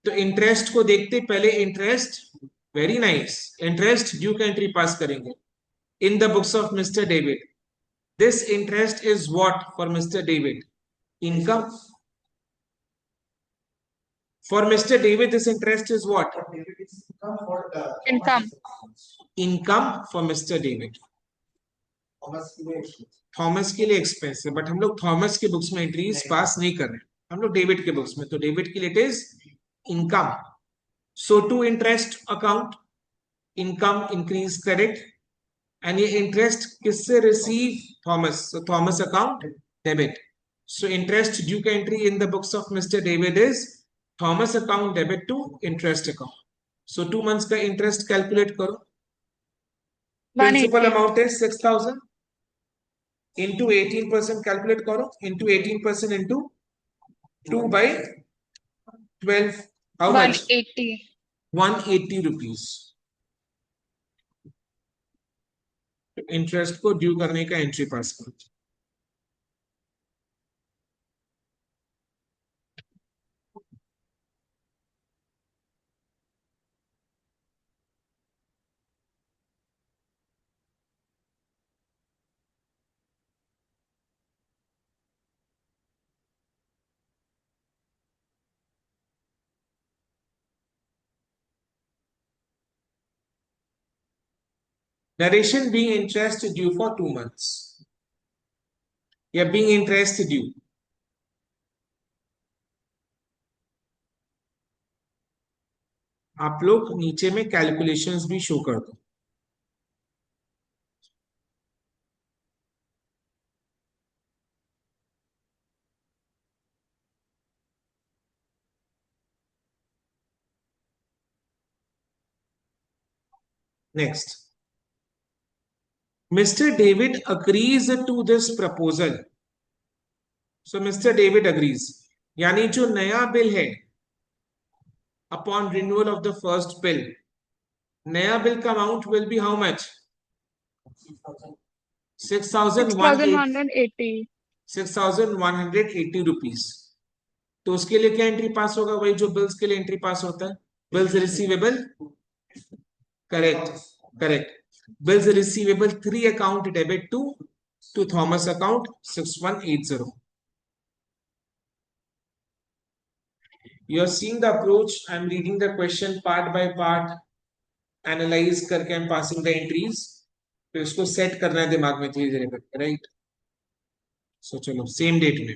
तो इंटरेस्ट को देखते पहले interest, very nice, interest due का एंट्री पास करेंगे इन the books of mister David. This interest is what for mister David? Income. For Mr. David, this interest is what? Income. Income for Mr. David. Thomas के लिए expense है, but हम लोग Thomas के books में entries pass नहीं कर रहे, हम लोग डेविड के बुक्स में, तो डेविड के लिए it is income. So to interest account, income increase credit, and ये इंटरेस्ट किससे receive? Thomas, so Thomas account debit. So interest due का entry in the books of mister David is Thomas account debit to interest account. So 2 months का interest calculate करो। Principal 180. Amount है 6,000 into 18% calculate करो, into 18% into 2/12, how much? 180. 180 rupees। Interest को due करने का entry pass करो। Narration being interest due for 2 months या being interest due। आप लोग नीचे में कैलकुलेशंस भी शो कर दो। Next, Mister David agrees to this proposal. So Mister David agrees, यानी जो नया बिल है, upon renewal of the first bill, नया बिल का amount will be how much? 6,180. 6,180 rupees. तो उसके लिए क्या एंट्री पास होगा? वही जो बिल्स के लिए एंट्री पास होता है, bills receivable. Correct, correct. Bills receivable 3 account debit to Thomas account 6180। You are seeing the approach. I am reading the question part by part, analyze करके I am passing the entries। फिर इसको set करना है दिमाग में धीरे धीरे करके, राइट? सो चलो सेम डेट में।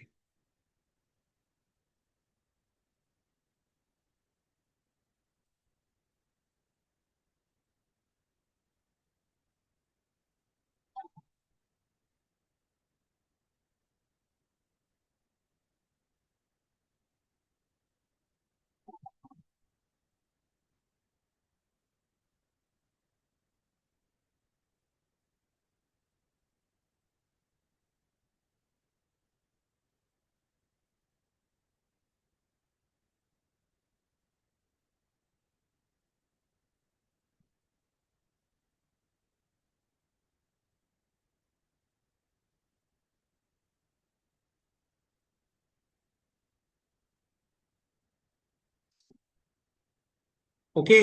ओके,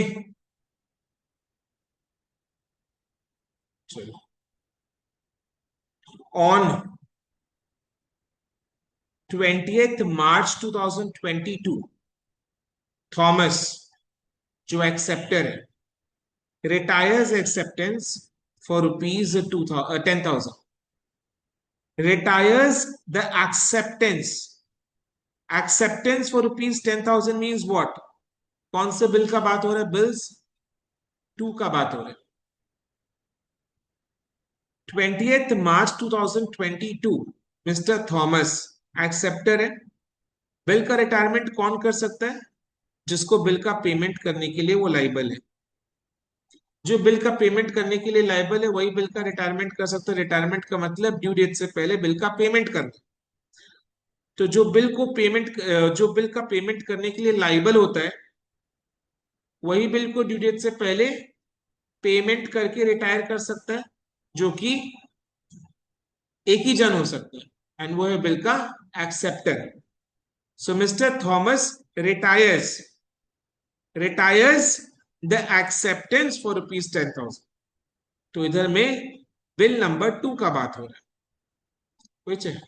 चलो। ऑन 20th March 2022, थॉमस जो एक्सेप्टर है, retires acceptance for rupees 10,000। retires the acceptance for rupees 10,000 means what? कौन से बिल का बात हो रहा है? बिल्स 2 का बात हो रहा है। 20th March 2022 mister Thomas acceptor है। बिल का रिटायरमेंट कौन कर सकता है? जिसको बिल का पेमेंट करने के लिए वो लाइबल है। जो बिल का पेमेंट करने के लिए लाइबल है वही बिल का रिटायरमेंट कर सकता है। रिटायरमेंट का मतलब ड्यू डेट से पहले बिल का पेमेंट करना। तो जो बिल का पेमेंट करने के लिए लाइबल होता है, वही बिल को ड्यू डेट से पहले पेमेंट करके रिटायर कर सकता है, जो कि एक ही जन हो सकता है, एंड वो है बिल का acceptor. So mister Thomas retires the acceptance for ₹10,000. तो इधर में बिल नंबर 2 का बात हो रहा है, which है,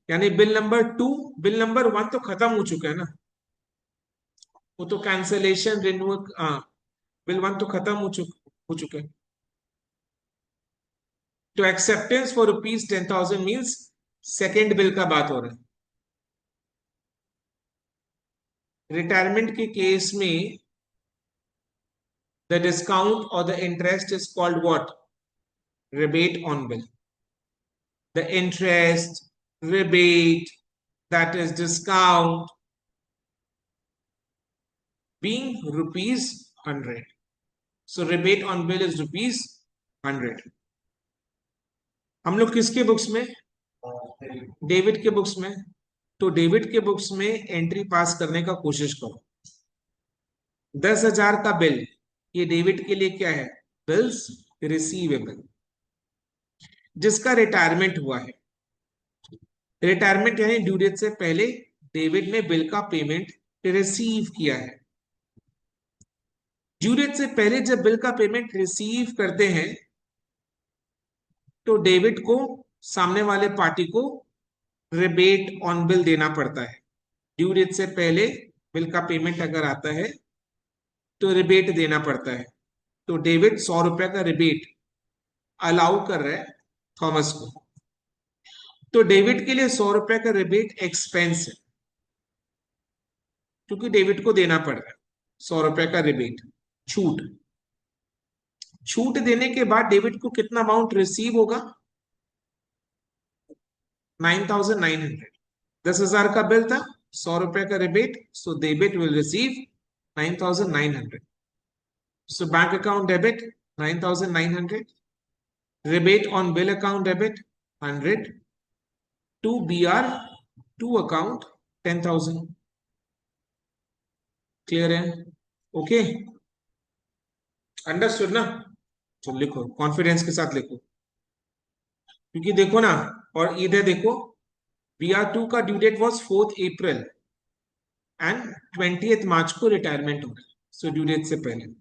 यानी बिल नंबर 2, बिल नंबर 1 तो खत्म हो चुका है ना, वो तो कैंसलेशन रिन्यूअल, बिल 1 तो खत्म हो चुके हैं. तो acceptance for ₹10,000 means second bill का बात हो रहा है. रिटायरमेंट के केस में द डिस्काउंट और the interest is called what? Rebate on bill. The interest, rebate, that is discount, being ₹100. So rebate on bill is ₹100. हम लोग किसके बुक्स में? डेविड के बुक्स में. तो डेविड के बुक्स में एंट्री पास करने का कोशिश करो. 10,000 का बिल, ये डेविड के लिए क्या है? बिल्स रिसीवेबल, जिसका रिटायरमेंट हुआ है. रिटायरमेंट यानी ड्यू डेट से पहले डेविड ने बिल का पेमेंट रिसीव किया है. ड्यू डेट से पहले जब बिल का पेमेंट रिसीव करते हैं तो डेविड को, सामने वाले पार्टी को, रिबेट ऑन बिल देना पड़ता है. ड्यू डेट से पहले बिल का पेमेंट अगर आता है तो रिबेट देना पड़ता है. तो डेविड ₹100 का रिबेट अलाउ कर रहा है थॉमस को. तो डेविड के लिए ₹100 का रिबेट एक्सपेंस है, क्योंकि डेविड को देना पड़ रहा है ₹100 का रिबेट, छूट. छूट देने के बाद डेविड को कितना अमाउंट रिसीव होगा? 9,900. 10,000 का बिल था, ₹100 का rebate, so debit will receive 9,900. So bank account debit 9,900, rebate on bill account debit 100, to BR2 account 10,000. Clear है? ओके, अंडरस्टूड ना? चलो लिखो, कॉन्फिडेंस के साथ लिखो, क्योंकि देखो ना, और इधर देखो, BR2 का due date was 4 April and 20 March को रिटायरमेंट हो रहा है. सो ड्यू डेट से पहले.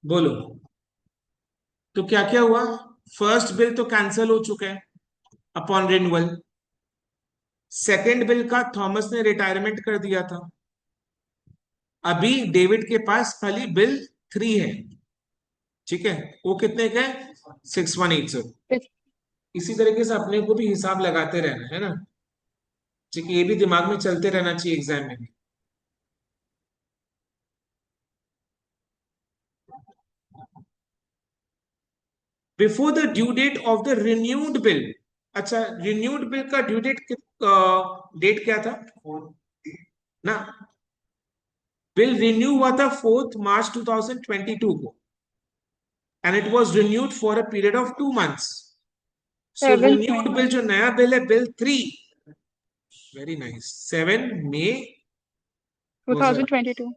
बोलो, तो क्या क्या हुआ? फर्स्ट बिल तो कैंसिल हो चुका है अपॉन रिन्यूअल. सेकेंड बिल का थॉमस ने रिटायरमेंट कर दिया था. अभी डेविड के पास खाली बिल 3 है. ठीक है, वो कितने का है? 6180. इसी तरीके से अपने को भी हिसाब लगाते रहना है ना. ठीक है, ये भी दिमाग में चलते रहना चाहिए एग्जाम में भी. Before the due date of the renewed bill. अच्छा, रिन्यूड बिल का ड्यू डेट डेट क्या था ना? बिल रिन्यू हुआ था 4 मार्च 2022 को, and it was renewed for a period of 2 months. So 7th renewed May bill जो नया बिल है, bill 3, very nice, 7 May 2022.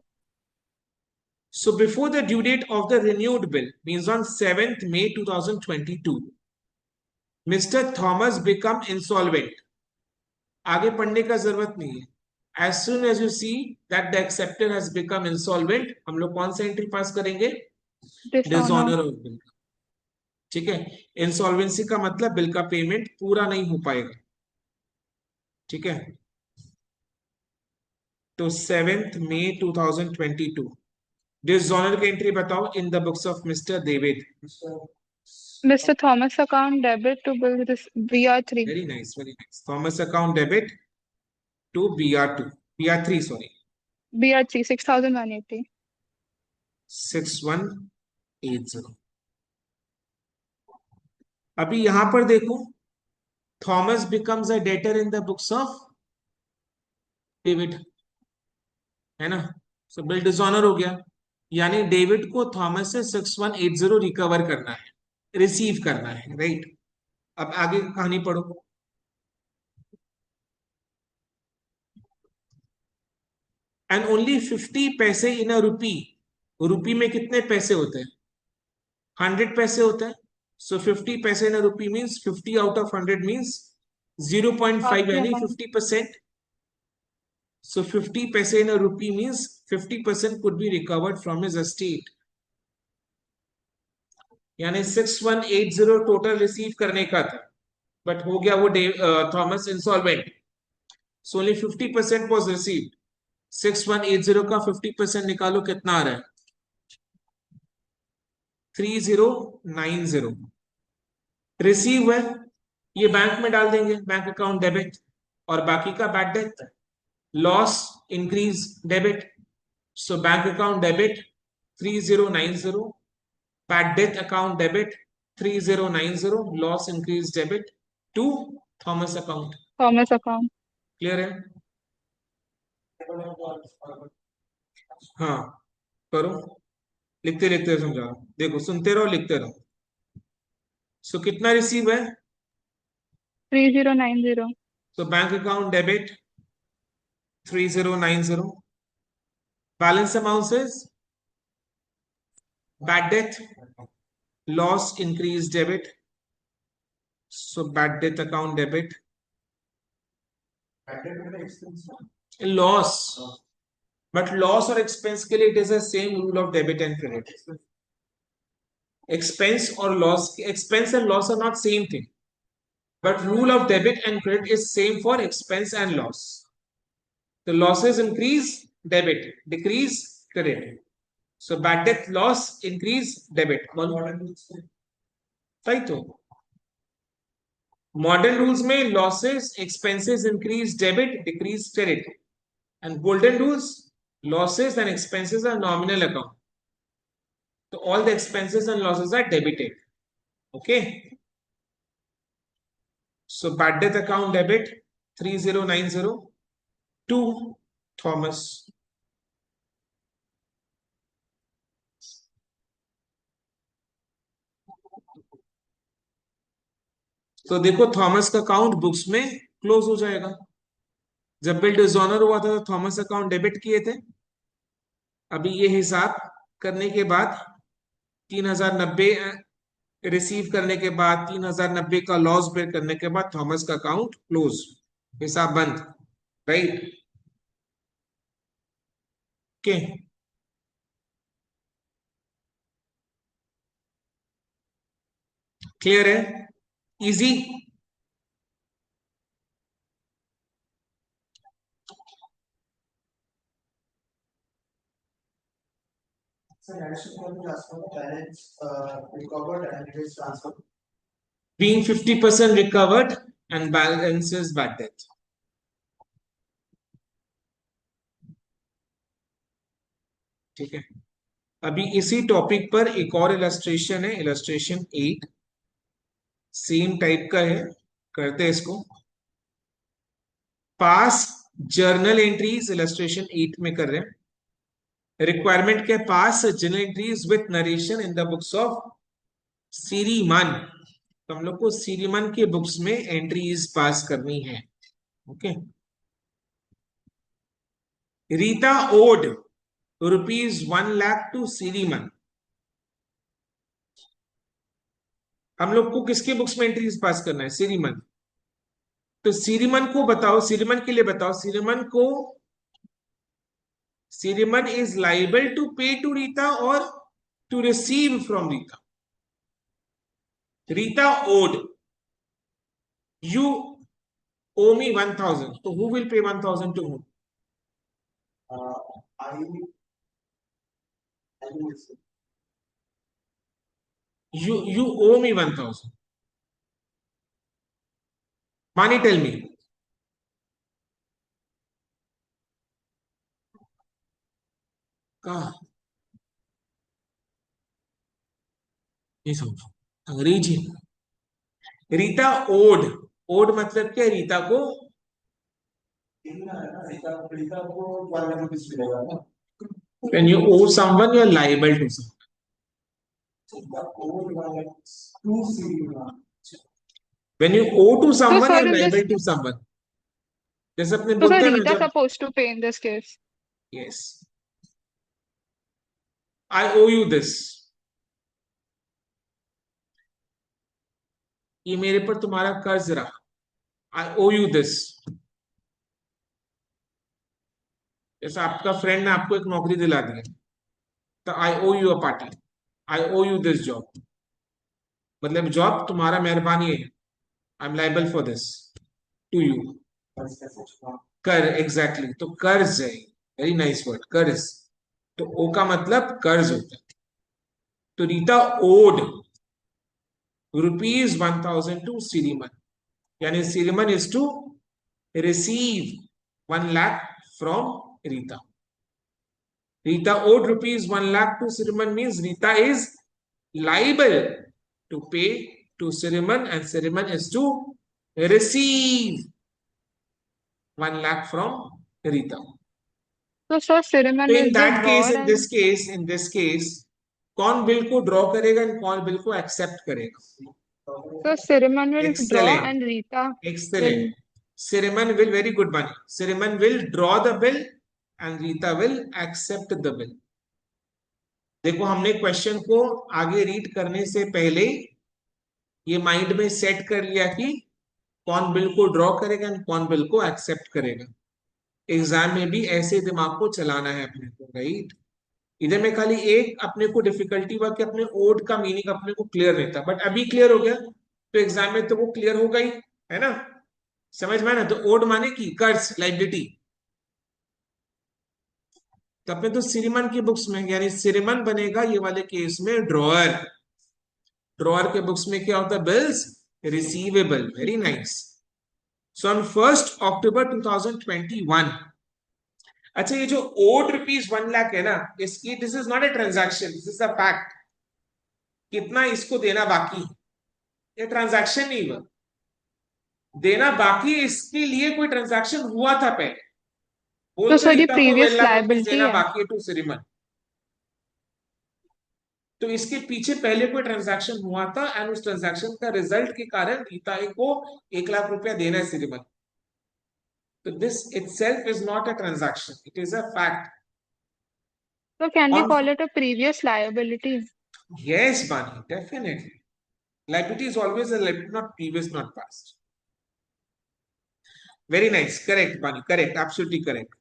So before the due date of the renewed bill, means on 7th May 2022, Mr. Thomas become insolvent. आगे पढ़ने का जरूरत नहीं है. As soon as you see that the acceptor has become insolvent, हम लोग कौन सा एंट्री पास करेंगे? Dishonor. Dishonour of bill. ठीक है, इंसॉल्वेंसी का मतलब बिल का पेमेंट पूरा नहीं हो पाएगा. ठीक है, तो 7th May 2022 डिसऑनर की एंट्री बताओ इन the books of mister David. Mr. Thomas account debit to bill BR3. Very nice, very nice. Thomas account debit to BR2, BR3, sorry, BR3 6,180. 6180. अभी यहां पर देखो, Thomas becomes a debtor in the books of David, है ना. सो bill dishonour हो गया, यानी David को थॉमस से 6180 रिकवर करना है, रिसीव करना है, राइट. अब आगे कहानी पढ़ो. एंड ओनली 50 पैसे इन अ रुपी. रुपी में कितने पैसे होते हैं? 100 पैसे होते हैं. सो 50 पैसे इन अ रुपी मीन्स 50 आउट ऑफ 100 मीन्स 0.5, यानी 50%. So 50 paise in a rupee means 50% could be recovered from his estate. यानी 6180 टोटल रिसीव करने का था, बट हो गया वो Thomas insolvent. So only 50% was received. 6180 का 50% निकालो, कितना आ रहा है? 3090. रिसीव है, ये बैंक में डाल देंगे, बैंक अकाउंट डेबिट, और बाकी का bad debt. Loss increase debit, so bank account debit 3090, bad debt account debit 3090, loss increase debit to Thomas account. Thomas account. Clear है? हाँ, करो, लिखते लिखते समझा रहा हूं, देखो सुनते रहो लिखते रहो. सो कितना रिसीव है? 3090. तो bank account debit 3090. Balance amount is bad debt, loss increase debit, so bad debt account debit. Loss, but loss और एक्सपेंस के लिए it is the same rule of debit and credit. Expense और loss, expense and loss are not same thing, but rule of debit and credit is same for expense and loss. The losses increase debit, decrease credit. So bad debt, loss, increase debit. Right तो modern rules में losses expenses increase debit, decrease credit. And golden rules, losses and expenses are nominal account. So all the expenses and losses are debited. Okay. So bad debt account debit 3090 to Thomas. तो देखो Thomas का account books में close हो जाएगा. जब bill dishonour हुआ था तो थॉमस अकाउंट डेबिट किए थे. अभी ये हिसाब करने के बाद 3090 रिसीव करने के बाद 3090 का लॉस बेयर करने के बाद थॉमस का अकाउंट क्लोज, हिसाब बंद, राइट. ओके, क्लियर है? Easy. Being 50% recovered and balance is bad debt. ठीक है. अभी इसी टॉपिक पर एक और इलस्ट्रेशन है, इलस्ट्रेशन 8, सेम टाइप का है, करते हैं इसको. पास जर्नल एंट्रीज इलस्ट्रेशन 8 में कर रहे हैं. रिक्वायरमेंट के pass journal entries with narration in the books of Siriman. तो हम लोग को सीरीमन के बुक्स में एंट्रीज पास करनी है. Okay. Rita owed ₹1 lakh to Siriman. हम लोग को किसके बुक्स में एंट्रीज पास करना है? सीरीमन. तो सीरीमन को बताओ, सीरीमन के लिए बताओ, सीरीमन को, Sriman is liable to pay to Rita और to receive from Rita. Rita owed, you owe me 1000, so who will pay 1000 to whom? I You owe me 1,000. Mani, tell me. कहा नहीं समझ अंग्रेजी रीता ओड ओड मतलब क्या रीता को when you owe someone you are liable to someone when you owe to So someone you sir, are is this liable to someone जैसे अपने so sir बोलते हैं ना Rita जब supposed to pay in this case? yes I owe you this ये मेरे पर तुम्हारा कर्ज रहा I owe you this जैसे आपका फ्रेंड ने आपको एक नौकरी दिला दी तो I owe you a party I owe you this job मतलब जॉब तुम्हारा मेहरबानी है I am liable for this to you कर एग्जैक्टली तो कर्ज है वेरी नाइस वर्ड कर्ज तो ओ का मतलब कर्ज होता है तो रीता ओड ₹1,000 टू सिरिमन यानी Siriman is to receive 1 lakh from Rita Rita owed ₹1 lakh to Siriman means Rita is liable to pay to Siriman and Siriman is to receive 1 lakh from Rita. So sir, So Siriman in is the that case, drawer and in this case, कौन bill को draw करेगा और कौन bill को accept करेगा? so Siriman will draw Excellent, and Rita will. excellent. Siriman will very good bunny. Siriman will draw the bill and Rita will accept the bill. देखो हमने question को आगे रीड करने से पहले ये माइंड में सेट कर लिया कि कौन बिल को ड्रॉ करेगा और कौन बिल को एक्सेप्ट करेगा एग्जाम में भी ऐसे दिमाग को चलाना है अपने को राइट इधर में खाली एक अपने को डिफिकल्टी हुआ कि अपने ओड का मीनिंग अपने को क्लियर नहीं था बट अभी क्लियर हो गया तो एग्जाम में तो वो क्लियर हो गई है ना समझ में ना तो ओड माने की कर्ज लाइबिलिटी तो अपने तो सिरिमन की बुक्स में यानी सिरिमन बनेगा ये वाले केस में ड्रॉअर ड्रॉअर के बुक्स में क्या होता है bills receivable very nice so on 1st October 2021 अच्छा ये जो ओड ₹1 लाख है ना इसकी this is not a transaction this is a fact कितना इसको देना बाकी ये ट्रांजैक्शन नहीं हुआ देना बाकी इसके लिए कोई ट्रांजैक्शन हुआ था पहले बोल तो तो सर ये रीता को previous 1 लाख liability देना है. बाकी है टू सिरिमन तो इसके पीछे पहले कोई ट्रांजैक्शन हुआ था एंड उस ट्रांजैक्शन का रिजल्ट के कारण रीता को 1 लाख रुपया देना है सिरिमन तो this itself is not a transaction it is a fact So can we on call it a previous liability? yes Bani definitely liability is always a liability not previous not past very nice correct Bani correct absolutely correct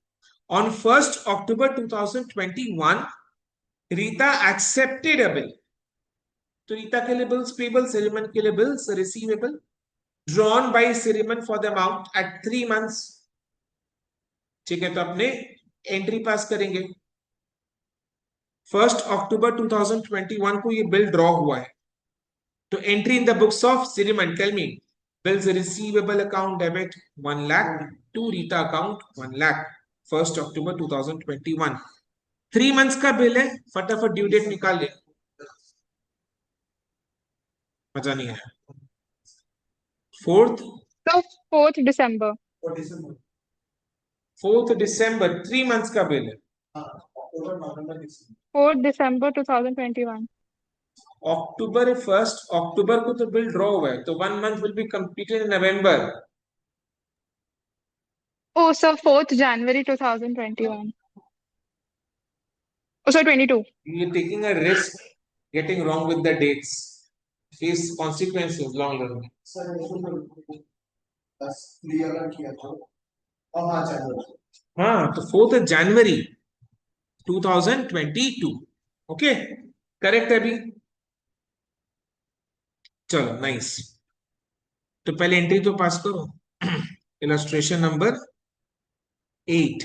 on 1st October 2021 Rita accepted a bill तो रीता के लिए bills payable सिरिमन के लिए bills receivable drawn by सिरिमन for the amount at 3 months ठीक है तो अपने entry पास करेंगे 1st October 2021 को ये बिल ड्रॉ हुआ है तो entry in the books of Siriman tell me bills receivable account debit 1 lakh to Rita account 1 lakh 1st October 2021 3 months का बिल है फटाफट ड्यू डेट निकाल ले मजा नहीं आया 4th So 4th December. 4th December 3 months का बिल है 4th December 2021. अक्टूबर 1st अक्टूबर को तो बिल ड्रॉ हुआ है तो 1 month will be completed in November Oh, so 4th January 2021. Oh, so 22. you're taking a risk getting wrong with the dates face consequences long run में sir बस clear किया था और हाँ चलो हाँ तो 4th January 2022 ओके करेक्ट है अभी चलो नाइस तो पहले एंट्री तो पास करो इलस्ट्रेशन नंबर 8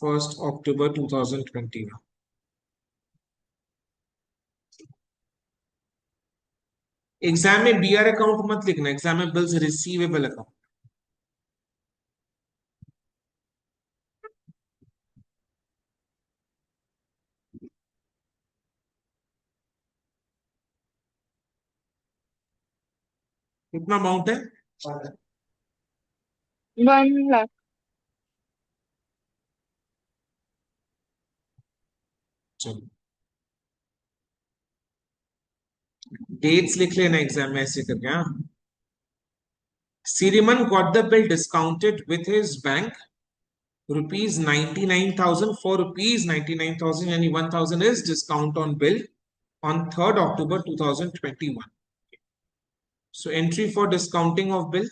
1 October 2021. एग्जाम में बीआर अकाउंट मत लिखना, एग्जाम में बिल्स रिसीवेबल अकाउंट। कितना अमाउंट है? 1 lakh. चलो डेट्स लिख लेना एग्जाम में ऐसे करके। हाँ, Siriman got the bill discounted with his bank rupees 99,000 for rupees 99,000 यानी 1,000 is discount on bill on 3rd October 2021. So entry for discounting of bill,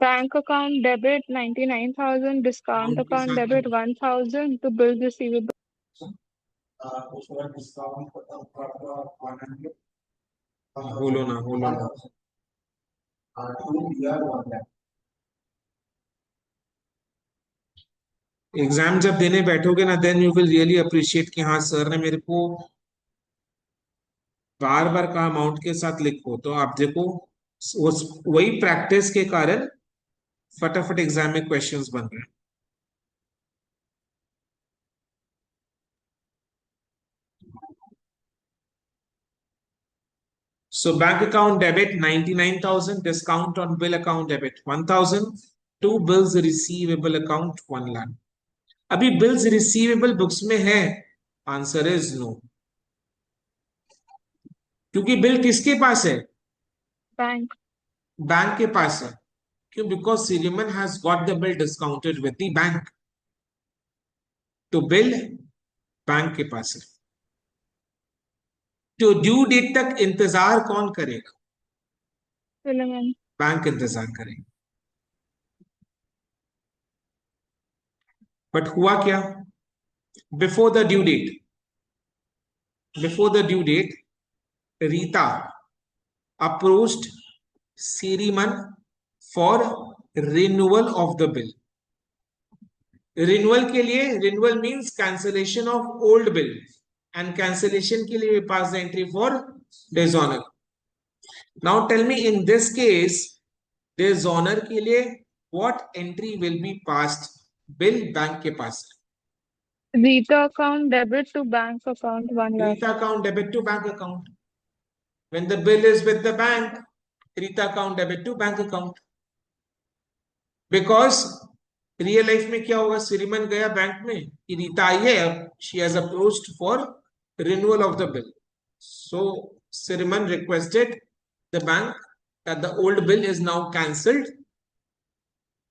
Bank account debit 99,000. Discount Amount के account साथ debit 1,000 to bill receivable. उसके बाद discount आपका 100 बोलो ना, बोलो ना। एग्जाम जब देने बैठोगे ना, then you will really appreciate कि हाँ सर ने मेरे को बार बार कहा अमाउंट के साथ लिखो। तो आप देखो वही प्रैक्टिस के कारण फटाफट एग्जाम में क्वेश्चंस बन रहे हैं। So bank account debit 99,000, discount on bill account debit 1,000, to bills receivable account 1 lakh. अभी bills receivable बुक्स में है, आंसर इज नो। क्योंकि बिल किसके पास है? Bank. बैंक के पास है। क्यों? Because Siriman has got the bill discounted with the bank, तो बिल बैंक के पास है। तो ड्यू डेट तक इंतजार कौन करेगा? Element. बैंक इंतजार करेगा। बट हुआ क्या? Before the due date, Rita approached Siriman for renewal of the bill. Renewal के लिए, renewal means cancellation of old bill, and cancellation के लिए pass the entry for dishonour. Now tell me in this case dishonour के लिए what entry will be passed? Bill bank के पास है। Rita account debit to bank account 1 lakh. Rita account debit to bank account. When the bill is with the bank, Rita account debit to bank account. Because real life में क्या होगा? सिरिमन गया bank में कि रीता आई है, she has approached for renewal of the bill, so Siriman requested the bank that the old bill is now cancelled.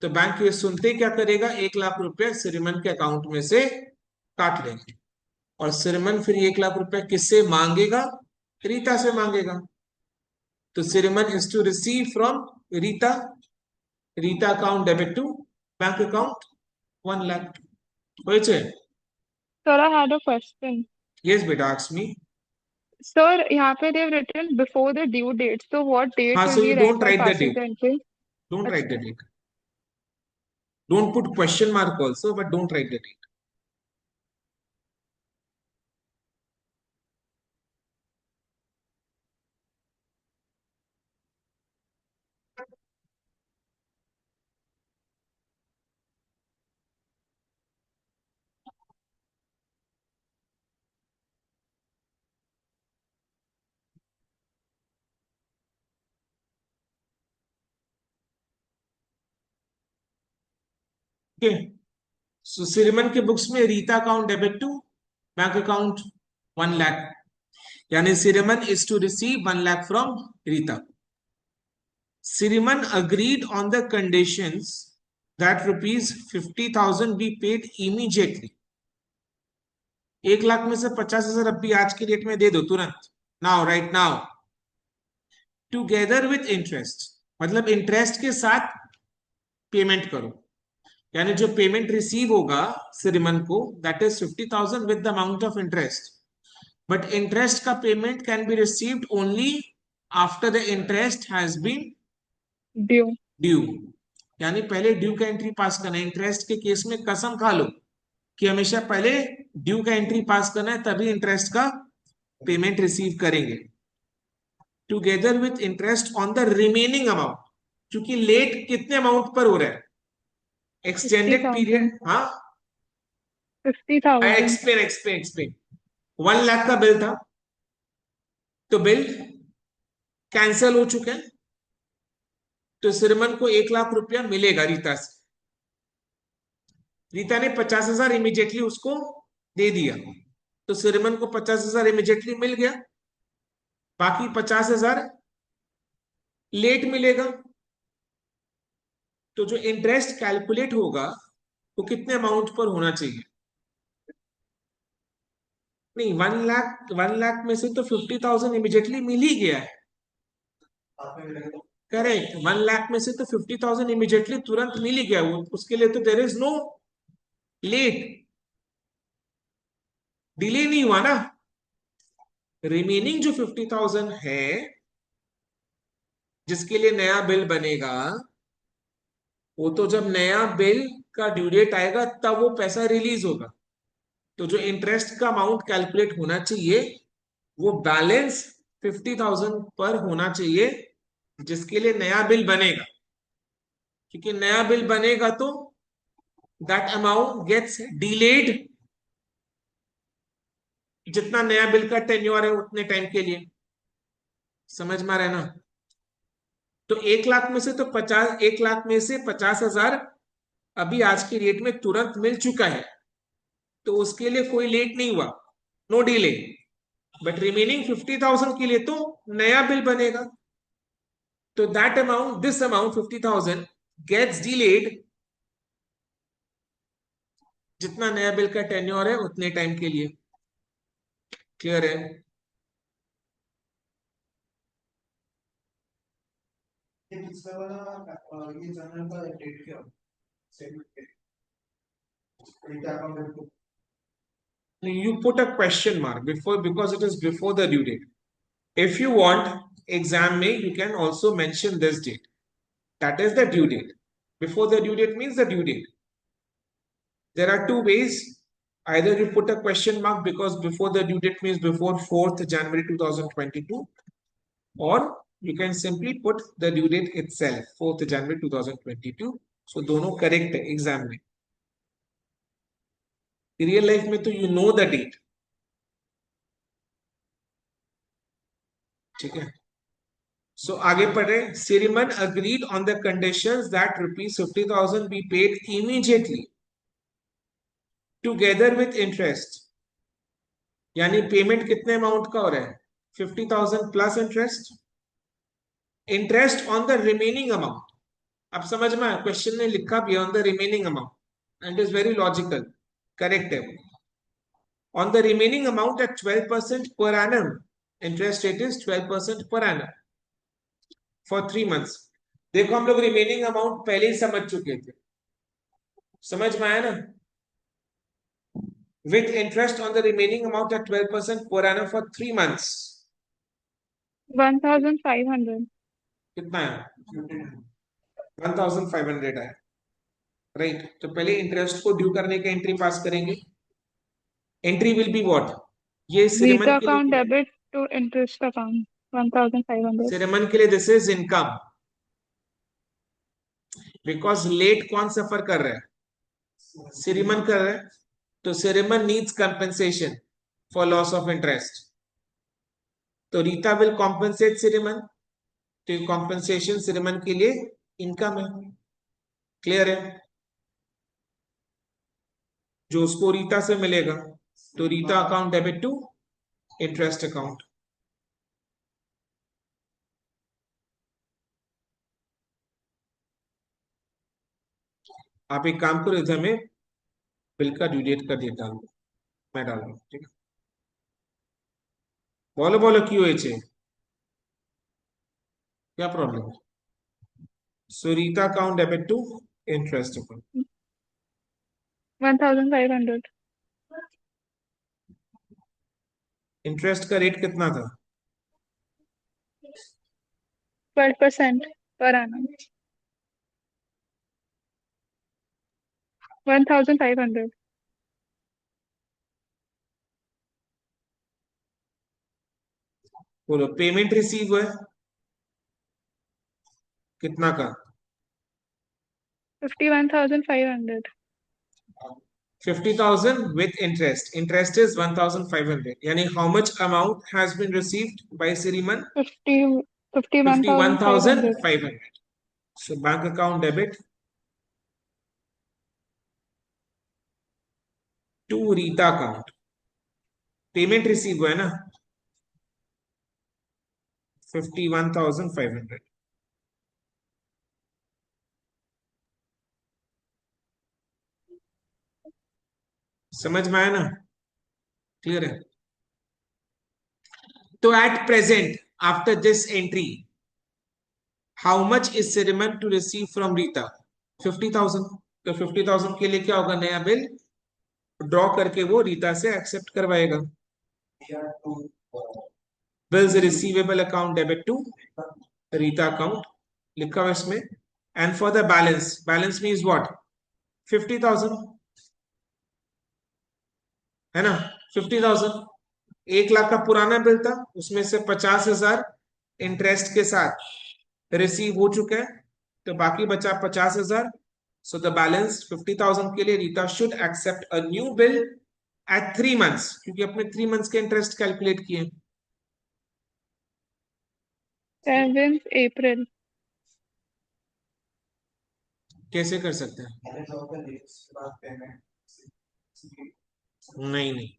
तो bank ये सुनते क्या करेगा? 1 लाख रुपए सिरिमन के अकाउंट में से काट लेंगे, और सिरिमन फिर 1 लाख रुपए किससे मांगेगा? रीता से मांगेगा। तो Siriman is to receive from Rita, Rita account debit to bank account 1 lakh. হয়েছে? Sir, I had a question. Yes beta, ask me. Sir, यहाँ पे they've written before the due date. So what date हाँ, will so we you write don't by write the passing date. the entry? Don't write the date. Don't put question mark also, but don't write the date. Okay. So सिरिमन के books में Rita account debit to bank account 1 lakh, यानी Siriman is to receive 1 lakh from Rita. Siriman agreed on the conditions that rupees 50,000 be paid immediately. 1 lakh में से 50,000 अभी आज की date में दे दो तुरंत, now, right now, together with interest, मतलब इंटरेस्ट के साथ पेमेंट करो। यानी जो पेमेंट रिसीव होगा सिरिमन को, that is 50,000 with the amount of interest, but interest का payment can be received only after the interest has been Due. Due. यानी पहले ड्यू का एंट्री पास करना। इंटरेस्ट के केस में कसम खा लो कि हमेशा पहले ड्यू का एंट्री पास करना है, तभी इंटरेस्ट का पेमेंट रिसीव करेंगे, together with interest on the remaining amount. क्योंकि लेट कितने अमाउंट पर हो रहा है, एक्सटेंडेड पीरियड। 50,000. हाँ, 50,000. एक्सप्लेन 1 लाख का बिल था, तो बिल कैंसिल हो चुका है, तो सिरमन को 1 लाख रुपया मिलेगा रीता से। रीता ने 50,000 इमीडिएटली उसको दे दिया, तो सिरमन को 50,000 इमीडिएटली मिल गया, बाकी 50,000 लेट मिलेगा। तो जो इंटरेस्ट कैलकुलेट होगा वो कितने अमाउंट पर होना चाहिए? नहीं, 1 लाख में से तो 50,000 इमीडिएटली मिल ही गया है। आपने मिलेगा तो करेक्ट, 1 लाख में से तो 50,000 इमीडिएटली तुरंत मिल ही गया, वो उसके लिए तो there is no late, delay नहीं हुआ ना। रिमेनिंग जो 50,000 है जिसके लिए नया बिल बनेगा, वो तो जब नया बिल का ड्यू डेट आएगा तब वो पैसा रिलीज होगा। तो जो इंटरेस्ट का अमाउंट कैलकुलेट होना चाहिए वो बैलेंस 50,000 पर होना चाहिए, जिसके लिए नया बिल बनेगा। क्योंकि नया बिल बनेगा तो दैट अमाउंट गेट्स डिलेड, जितना नया बिल का टेन्योर है उतने टाइम के लिए। समझ में आ रहा है ना? तो 1 लाख में से तो 1 लाख में से 50,000 अभी आज की डेट में तुरंत मिल चुका है, तो उसके लिए कोई लेट नहीं हुआ, नो डिले। बट रिमेनिंग 50,000 के लिए तो नया बिल बनेगा, तो that amount, this amount 50,000 gets delayed, जितना नया बिल का टेन्योर है उतने टाइम के लिए। क्लियर है? ये पिछला वाला ये जर्नल का डेट क्या हो स्टेटमेंट के क्या अकाउंट को You put a question mark before, because it is before the due date. If you want exam may, you can also mention this date, that is the due date. Before the due date means the due date. There are two ways: either you put a question mark because before the due date means before 4th January 2022, or you can simply put the due date itself, 4th January 2022. So दोनों correct है exam में। Real life में तो you know the date, ठीक है? सो आगे पढ़े। Siriman agreed on the conditions that ₹50,000 be paid immediately together with interest. यानी पेमेंट कितने अमाउंट का हो रहा है? 50,000 plus interest, interest on the remaining amount. अब समझ में आया, क्वेश्चन ने लिखा भी on the remaining amount and is very logical, correct है। On the remaining amount at 12% per annum, interest rate is 12% per annum for 3 months। देखो हम लोग रिमेनिंग अमाउंट पहले ही समझ चुके थे, समझ में आया ना? With interest on the remaining amount at 12% per annum for 3 months। 1,500. कितना है? 1,500 है, राइट। तो पहले इंटरेस्ट को ड्यू करने का एंट्री पास करेंगे। Entry will be what? ये सिरेमन Visa के लिए account क्या है? debit to interest account. 1,500. सिरेमन के लिए this is income, because late कौन सफर कर रहा है? सिरेमन कर रहा है, तो Siriman needs compensation for loss of interest, तो रीता विल कॉम्पेंसेट सिरेमन, तो कॉम्पेंसेशन सिरेमन के लिए इनकम है। क्लियर है? जो उसको रीता से मिलेगा, तो Rita account debit to interest account. आप एक काम करो, इधर में बिल का ड्यू डेट का डेट डाल दो, मैं डाल रहा हूँ, ठीक है? बोलो बोलो क्यों है, क्या प्रॉब्लम है? So Rita account debit to interest account. 1,500. Interest का रेट कितना था? 12% per annum. 1,500. बोलो पेमेंट रिसीव हुआ है कितना का? 51,500. 50,000 with interest. Interest is 1,500. Yani how much amount has been received by Siriman? 51,500. 51,500. So bank account debit to Rita account. Payment receive हुआ है ना 51,500. समझ में आया ना? क्लियर है? तो at present after this entry how much is Siriman to receive from Rita? 50,000. तो 50,000 के लिए क्या होगा? नया बिल ड्रॉ करके वो रीता से एक्सेप्ट करवाएगा. here to Bills receivable account debit to Rita account लिखा हुआ इसमें. And for the balance means what? 50,000 है ना. 50,000 1 लाख का पुराना बिल था उसमें से 50,000 इंटरेस्ट के साथ रिसीव हो चुका है तो बाकी बचा 50,000. सो द बैलेंस 50,000 के लिए Rita should accept a new bill at 3 months क्योंकि अपने 3 months के इंटरेस्ट कैलकुलेट किए. 7th April. कैसे कर सकते हैं? पहले जॉब कर ली उसके बाद पेमेंट नहीं नहीं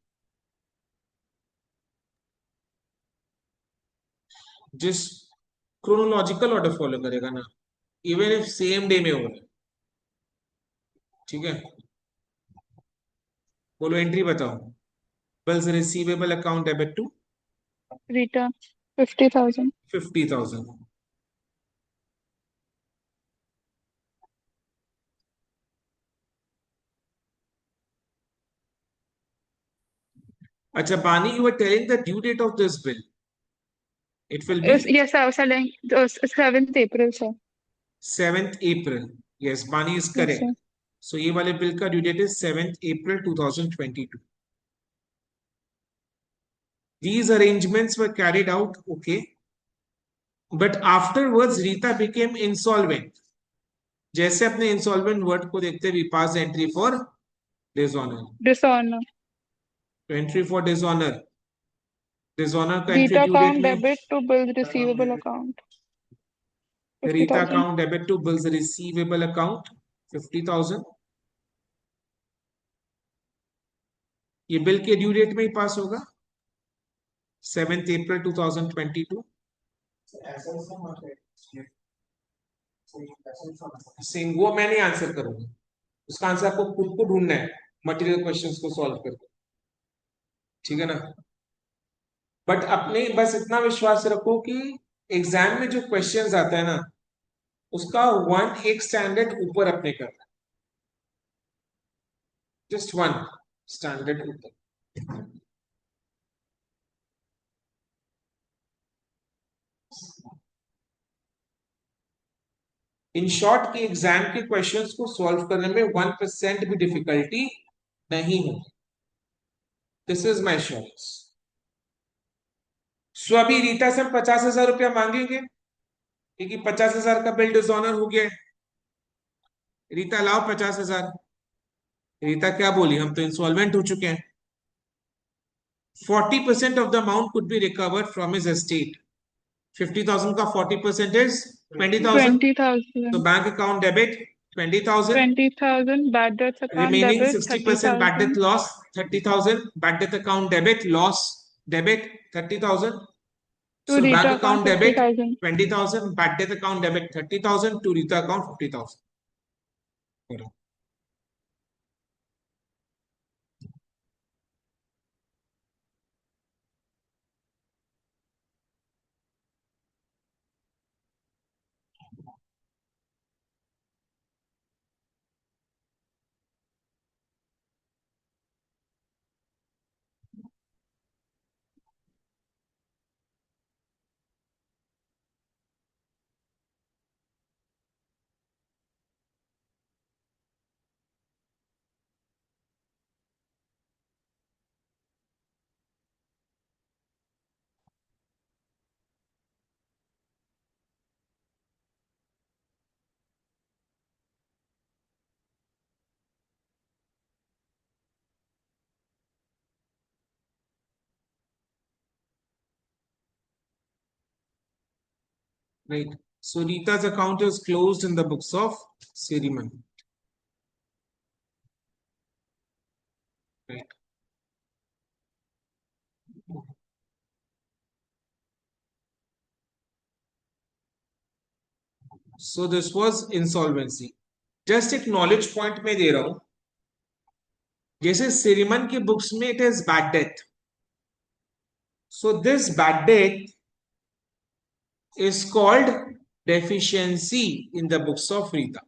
जिस क्रोनोलॉजिकल ऑर्डर फॉलो करेगा ना इवन इफ सेम डे में हो रहा है. ठीक है बोलो एंट्री बताओ. Bills receivable account debit to Rita, 50,000. 50,000. अच्छा Bani you are telling the due date of this bill it will be Yes, I was telling 7th April, sir. 7th April. Yes, Bani is Yes, correct. sir. So ये वाले bill का due date is 7th April 2022. These arrangements were carried out, okay, but afterwards Rita became insolvent. जैसे अपने insolvent word को देखते we pass the entry for dishonor. Dishonor. तो entry for dishonor. Dishonor का entry Rita due date account में debit to bills receivable account. Rita 50,000. account debit to bills receivable account 50,000. ये bill के due date में ही पास होगा 7th April 2022. ऐसा ऐसा मत है ऐसा ऐसा मत सेम वो मैं नहीं आंसर करूंगा उसका आंसर आपको खुद को ढूंढना है मटेरियल क्वेश्चंस को सॉल्व करके. ठीक है ना. बट अपने बस इतना विश्वास रखो कि एग्जाम में जो क्वेश्चंस आता है ना उसका एक स्टैंडर्ड ऊपर अपने करना है. जस्ट 1 स्टैंडर्ड ऊपर. इन शॉर्ट के एग्जाम के क्वेश्चंस को सॉल्व करने में 1% भी डिफिकल्टी नहीं होगी. This is my श्योरेंस. सो अभी रीता से हम 50,000 रुपया मांगेंगे क्योंकि 50,000 का बिल डिसऑनर हो गया है. रीता लाओ 50,000. रीता क्या बोली हम तो इंसॉल्वेंट हो चुके हैं. 40% of the amount could be recovered from his estate. 50,000 का 40% is 20,000. 20,000. So bank account debit 20,000. 20,000. Bad debts account Remaining debit 60% bad debt 30,000. loss 30,000. Bad debt account debit loss debit 30,000. To So bank Rita account account debit 50,000. 20,000. Bad debt account debit 30,000. To Rita account 50,000. right? So Rita's account is closed in the books of Siriman, right? So this was insolvency. Just एक knowledge point में दे रहा हूं, जैसे सिरिमन की books में it is bad debt. So this bad debt is called deficiency in the books of Rita.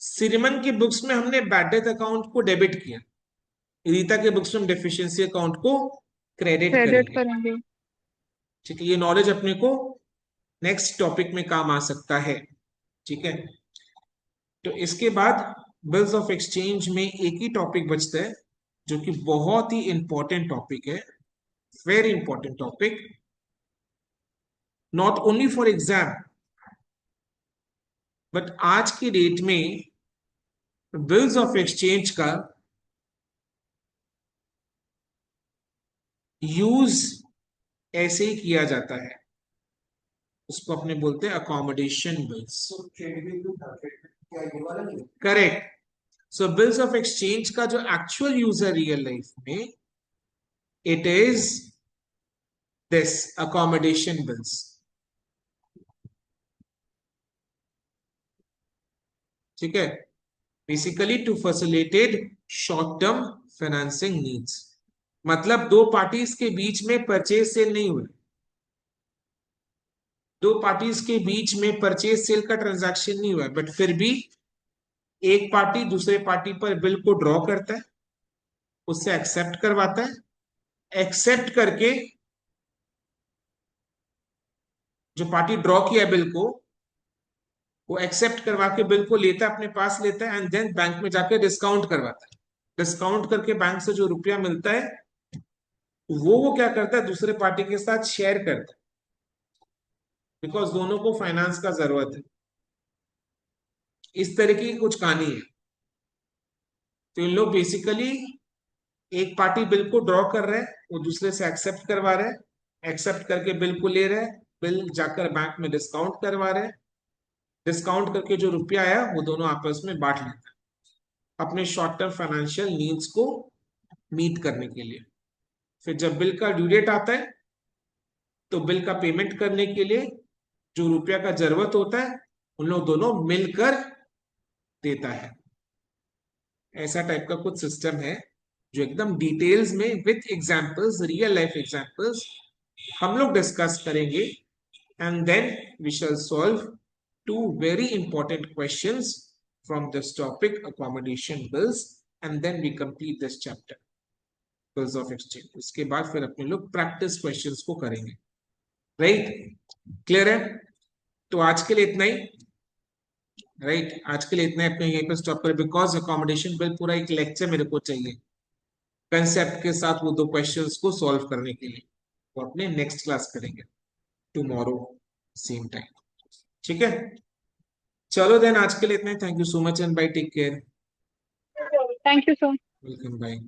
सिरिमन की books में हमने बैड डेट अकाउंट को डेबिट किया, रीता के बुक्स में हम डेफिशिएंसी अकाउंट को क्रेडिट क्रेडिट करेंगे। करेंगे। ठीक है, ये नॉलेज अपने को नेक्स्ट टॉपिक में काम आ सकता है। ठीक है, तो इसके बाद बिल्स ऑफ एक्सचेंज में एक ही टॉपिक बचता है जो कि बहुत ही इंपॉर्टेंट टॉपिक है, very important topic, not only for exam but आज की डेट में बिल्स ऑफ एक्सचेंज का यूज ऐसे ही किया जाता है, उसको अपने बोलते हैं accommodation bills. Correct. So bills of exchange का जो एक्चुअल यूज है रियल लाइफ में, it is this accommodation bills. ठीक है, basically to facilitate short term financing needs. मतलब दो पार्टीज के बीच में परचेज सेल नहीं हुए, दो पार्टीज के बीच में परचेज सेल का ट्रांजैक्शन नहीं हुआ, बट फिर भी एक पार्टी दूसरे पार्टी पर बिल को ड्रॉ करता है, उससे एक्सेप्ट करवाता है, एक्सेप्ट करके जो पार्टी ड्रॉ किया बिल को, वो एक्सेप्ट करवा के बिल को लेता है, अपने पास लेता है, एंड देन बैंक में जाके डिस्काउंट करवाता है। डिस्काउंट करके बैंक से जो रुपया मिलता है वो क्या करता है, दूसरे पार्टी के साथ शेयर करता है, बिकॉज दोनों को फाइनेंस का जरूरत है। इस तरीके की कुछ कहानी है। तो इन लोग बेसिकली एक पार्टी बिल को ड्रॉ कर रहे हैं, वो दूसरे से एक्सेप्ट करवा रहे हैं, एक्सेप्ट करके बिल को ले रहे हैं, बिल जाकर बैंक में डिस्काउंट करवा रहे हैं, डिस्काउंट करके जो रुपया आया वो दोनों आपस में बांट लेते हैं अपने शॉर्ट टर्म फाइनेंशियल नीड्स को मीट करने के लिए। फिर जब बिल का ड्यू डेट आता है तो बिल का पेमेंट करने के लिए जो रुपया का जरूरत होता है उन लोग दोनों मिलकर देता है। ऐसा टाइप का कुछ सिस्टम है जो एकदम डिटेल्स में with examples, real life examples हम लोग डिस्कस करेंगे, and then we shall solve two very important questions from this topic, accommodation bills, and then we complete this chapter, bills of exchange. उसके बाद फिर अपने लोग प्रैक्टिस क्वेश्चंस को करेंगे, राइट? क्लियर है? तो आज के लिए इतना ही, राइट? आज के लिए इतना ही, अपने यहीं पे स्टॉप करें, बिकॉज अकोमोडेशन बिल पूरा एक लेक्चर मेरे को चाहिए कंसेप्ट के साथ, वो दो क्वेश्चंस को सॉल्व करने के लिए। वो अपने नेक्स्ट क्लास करेंगे टुमारो सेम टाइम। ठीक है, चलो देन आज के लिए इतना ही। Thank you so much and bye, take care. Thank you sir. Welcome, bye.